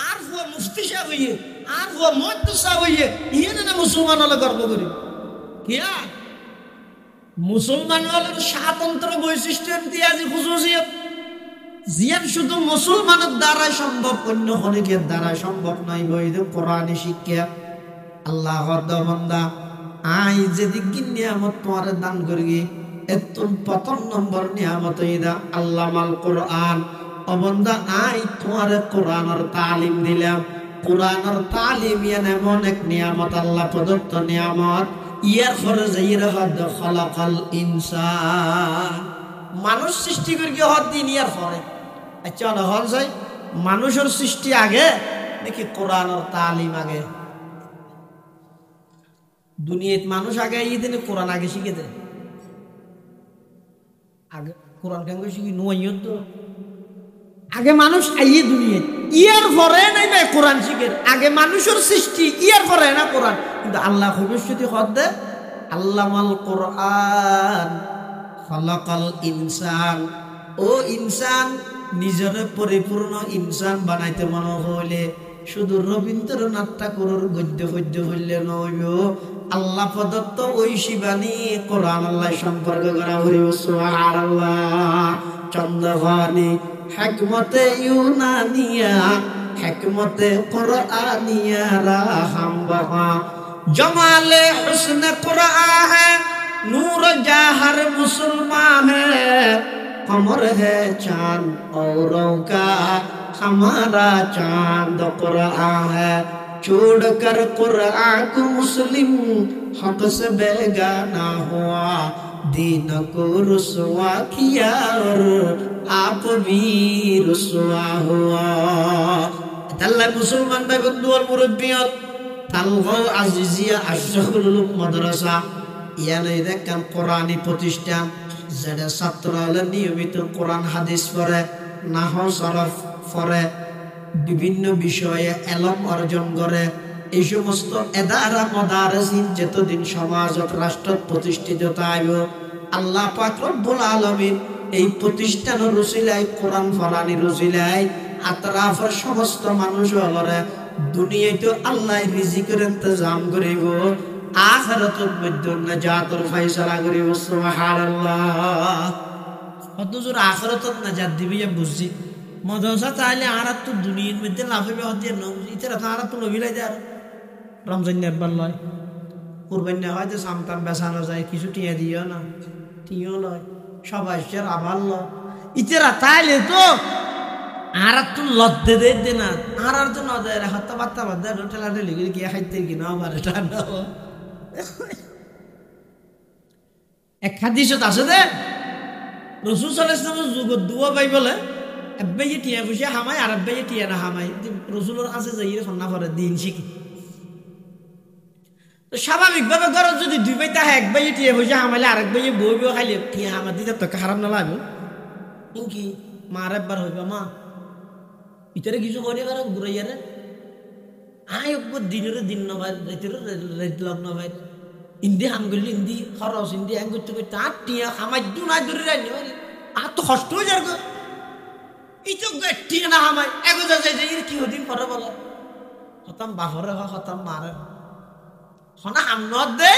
আর হওয়া মুফতি সাহেব হইয়ে আর হওয়া মুহাদ্দিস সাহেব হইয়ে ইয়ে না মুসলমান হলে গর্ব করি কিয়া মুসলমান হলের স্বাতন্ত্র বৈশিষ্ট্য ইমতিয়াজি খুশুসিয়ত জিয়ান শুধু মুসলমানের দ্বারাই সম্ভব অন্য অনেকের দ্বারা সম্ভব নয় বৈধ কোরআনী শিক্ষা আল্লাহর বান্দা আই যেদিক নিয়ামত তোমার দান করি এত প্রথম নম্বর নিয়ামত ইদা আল্লামাল কোরআন ও বান্দা আই তোমার কোরআনের তালিম দিলাম কোরআনের তালিম ইয়ান এমন এক নিয়ামত আল্লাহ প্রদত্ত নিয়ামত ইয়ার খরচে ইরহাদ খলাকাল ইনসান মানুষ সৃষ্টি করি হদ দিন ইয়ার পরে আচ্ছা হল যাই মানুষের সৃষ্টি আগে নাকি কোরআনের তালিম আগে দুনিয়াত মানুষ আগে ইদিনে কোরআন আগে শিখে দেয় আগে কোরআন কেন শিখি নুয়াইয়ত তো আগে মানুষ আইয়ে দুনিয়া ইয়ার পরে নাই ভাই কোরআন শিখের আগে মানুষের সৃষ্টি ইয়ার পরে না কোরআন কিন্তু আল্লাহ ভবিষ্যতে হদে আল্লামাল কোরআন খলাকাল ইনসান ও ইনসান নিজের পরিপূর্ণ ইনসান বানাইতে মনে হইলে শুধু রবীন্দ্রনাথ ঠাকুরের গদ্য পদ্য হইলে নইব আল্লাহ প্রদত্ত ওই শিবানী কোরআন আল্লাহ সম্পর্ক করা হইব সুবহানাল্লাহ চন্দ্রভানি হিকমতে ইউনানিয়া হিকমতে কুরআনিয়া রাহম বাবা জমালে হুসন কুরআন है नूर जहर मुसलमान है कमर है चांद औरों का हमारा चांद कुरआन है छोड़ कर कुरआन को मुस्लिम हक से बेगाना हुआ दीन को रुसवा किया और आप भी रुसवा हुआ तल्ला मुसलमान भाई बंधु और मुरब्बियों तालगो আজিজিয়া আশরাফুল উলুম মাদ্রাসা ইয়ানে দেখেন কোরআনী প্রতিষ্ঠান যারা ছাত্ররা নিয়মিত কোরআন হাদিস পড়ে নাহও সরফ পড়ে বিভিন্ন বিষয়ে ইলম অর্জন করে এই সমস্ত এদারা মাদারিস যতদিন সমাজত রাষ্ট্র প্রতিষ্ঠিত থাকবে আল্লাহ পাক রব্বুল আলামিন এই প্রতিষ্ঠানের রসিলায় কোরআন ফলানির রসিলায় আতরাফের সমস্ত মানুষ হলরে দুনিয়ায় তো আল্লাহ রিজিকের ইন্তজাম করিব আখিরাতের মধ্যে নাজাতের ফয়সালা করিব সুবহানাল্লাহ কত জোর আখিরাতের নাজাত দিবি বুঝছি মাদ্রাসা চাইলে আর তো দুনিয়ার মধ্যে লাভ হবে হতে না ইতরা আর তো নবিলাই দে আর রমজান নেবার লয় কুরবানি হয়তো সামতাম বেসানো যায় কিছু টিয়া দিও না টিও লয় সবাই শের আবার লয় ইতরা তাইলে তো আর তো লদ্দে দে না আর তো না দেয় হাতে বাত্তা বাদ দেয় ঠেলা ঠেলি করে গিয়ে খাইতে কিনা আবার এটা না এক হাদিসত আছে দে রাসূল সাল্লাল্লাহু আলাইহি ওয়াসাল্লাম যুগ দুয়া ভাই বলে আব্বাই টিয়া বসে হামাই আর আব্বাই টিয়া না হামাই রাসূলের কাছে যাইরে ফন্না করে দিন শিখি তো স্বাভাবিকভাবে ঘর যদি দুই ভাই তা এক ভাই টিয়া বসে হামাইলে আরেক ভাই বই বই খাইলে টিয়া হামা দিতে তো খারাপ না লাগবে কি মার একবার হইবা মা ইতারে কিছু করে কারণ ঘুরাইয়ারে আয় দিনের দিন নভাই রাতের রাত লগ্ন ভাই ইন্দি হাম গলি ইন্দি খরচ ইন্দি হ্যাং করতে করতে আর টিয়া হামাই দু না ধরে রাখি আর তো কষ্ট হয়ে যার ইতো টিয়া না হামাই এগো যাই কি হদিন পরে বলো হতাম বাহরে হয় হতাম মারে হনা হাম নত দে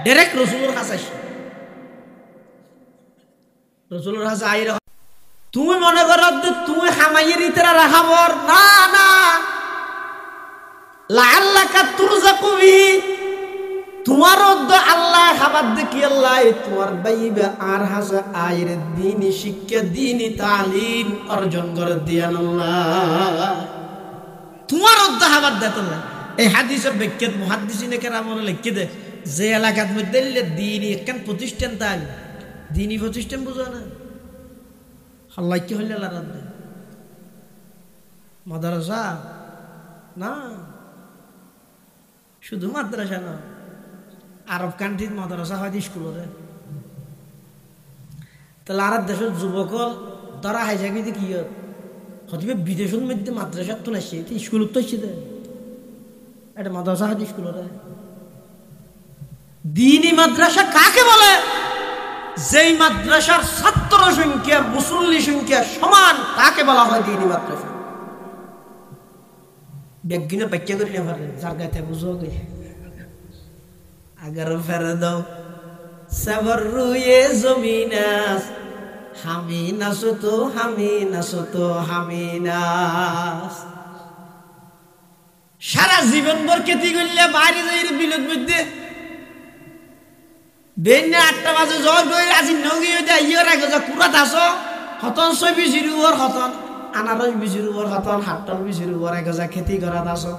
ডাইরেক্ট রসুলের কাছে রসুলের কাছে আই তুমি মনে করো তুমি হামাইয়ের ইতরা রাখাবর না না লাআল্লাকা তুরজাকু বিহি তোমার আল্লাহ খাবার দেখি আল্লাহ তোমার বাইবে আর হাসা আয়ের দ্বীনি শিক্ষা দ্বীনি তালিম অর্জন করে দিয়ান আল্লাহ তোমার খাবার দেত না এই হাদিসের ব্যাখ্যাত মুহাদ্দিসিনে কেরামে লিখে দে যে এলাকার মধ্যে দ্বীনি একখান প্রতিষ্ঠান তাই দ্বীনি প্রতিষ্ঠান বুঝো না আল্লাহ কি হইলে লারাত দে মাদ্রাসা না শুধু মাদ্রাসা না আরব কান্ট্রির মাদ্রাসা হয় স্কুলের তাহলে আর দেশের যুবকল তারা হাইজাগিতে কি হতিবে বিদেশের মধ্যে মাদ্রাসা তো নাসছে স্কুল তো আসছে এটা মাদ্রাসা হয় স্কুলের দ্বীনি মাদ্রাসা কাকে বলে যেই মাদ্রাসার ছাত্র সংখ্যা মুসল্লি সংখ্যা সমান তাকে বলা হয় দ্বীনি মাদ্রাসা ব্যাগিনে ব্যাখ্যা করি না যার গায়ে বুঝো গে अगर फरदो सबर रुए जमीनास हामी नसुतो हामिनास সারা জীবন ভর খেতি করলে বাইরে যাই বিলত মধ্যে বেনে 8টা বাজে জল গই আজি নগি হইতা ইয়র আগে যা কুরাত আসো হতন সই বিজির উপর হতন আনারস বিজির উপর হতন হাটল বিজির উপর আগে যা খেতি করাত আসো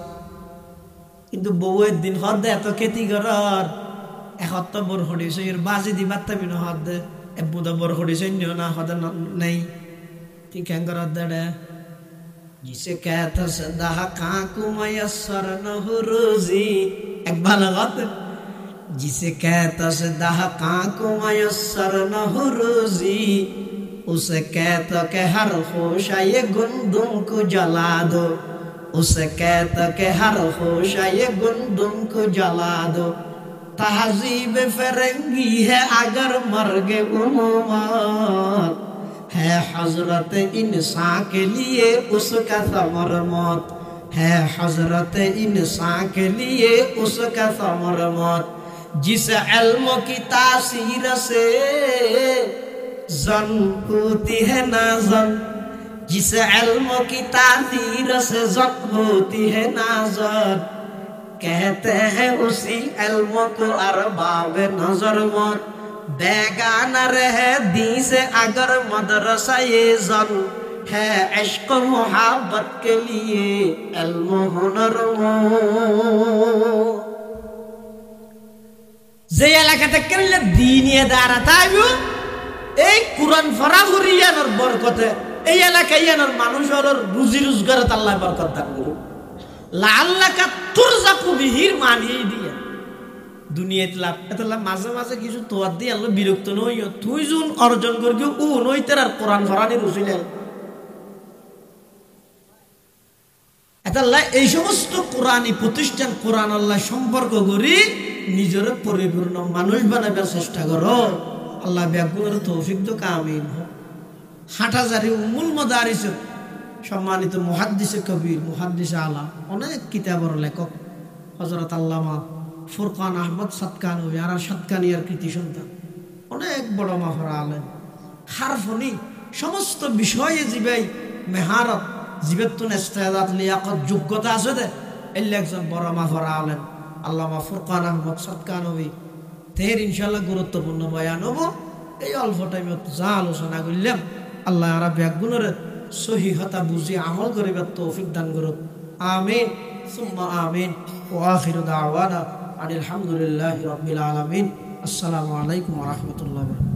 কিন্তু বউয়ের দিন হদ দে এত খেতি করার এখন তো বড় হড়িস এর বাজি দিবার তাবি না হদ দে বুধ বড় হড়িস না হদ নেই ঠিক কেন করার দে जिसे कहता सदा काकू मयसर न हो रोजी एक बालगत जिसे कहता सदा काकू मयसर न हो रोजी उसे कहता के हर होशा ये गुंदुम को जला दो, उसे कहता के हर होशा ये गुंदुम को जला दो। तहजीब फरंगी है अगर मर्गे उम्मत, है हजरत इंसान के लिए उसका समर मौत, है हजरत इंसान के लिए उसका समर मौत। जिस इल्म की तासीर से जन होती है ना जन, जिस इल्म की तासीर से जन होती है ना जन, कहते हैं उसी इल्म को अरबाब नजर मौत। बेगाना रहे दी से अगर मदरसा ये जन, है इश्क मोहब्बत के लिए इल्म हुनर যে এলাকাতে করলে দিনিয়ে দাঁড়াতাইবো এই কোরআন পড়া করিয়ানোর বরকতে এই এলাকায় ইয়ানোর মানুষের রুজি রোজগারত আল্লাহ বরকত দান করুন। লাআল্লাকা তুরজাকু বিহির মানিয়ে দিয়ে দুনিয়াতে লাভ এতলা মাঝে মাঝে কিছু তোয়ার দিয়ে আল্লাহ বিরক্ত নইও, তুই যুন অর্জন করবি ও নইতের আর কোরআন পড়ানি রুজি নেই। এতলা এই সমস্ত কোরআনি প্রতিষ্ঠান কোরআন আল্লাহ সম্পর্ক করি নিজের পরিপূর্ণ মানুষ বানাবার চেষ্টা করো। আল্লাহ ব্যাগুনের তৌফিক তো কামিন। হাটহাজারি উমুল মাদারিস সম্মানিত মুহাদ্দিসে কবির, মুহাদ্দিসে আলা, অনেক কিতাবের লেখক হযরত আল্লামা ফুরকান আহমদ সাতকানভী আর সাতকানিয়ার কৃতি সন্তান, অনেক বড় মাহরা আলেন। হারফনি সমস্ত বিষয়ে জিবাই মেহারত জিবেতুন ইস্তেদাদ লিয়াকত যোগ্যতা আছে দে এলে একজন বড় মাহরা আলেন আল্লামা ফুরকান আহমদ সাতকানভী। তের ইনশাআল্লাহ গুরুত্বপূর্ণ বয়ান হবো। এই অল্প টাইমত যা আলোচনা করলাম আল্লাহ আর ব্যাগুনের সহিহতা বুঝি আমল করিবার তৌফিক দান করুক। আমিন সুম্মা আমিন। ওয়া আখিরু দাওয়ানা আনিল হামদুলিল্লাহি রাব্বিল আলামিন। আসসালামু আলাইকুম ওয়া রাহমাতুল্লাহি ওয়া বারাকাতুহু।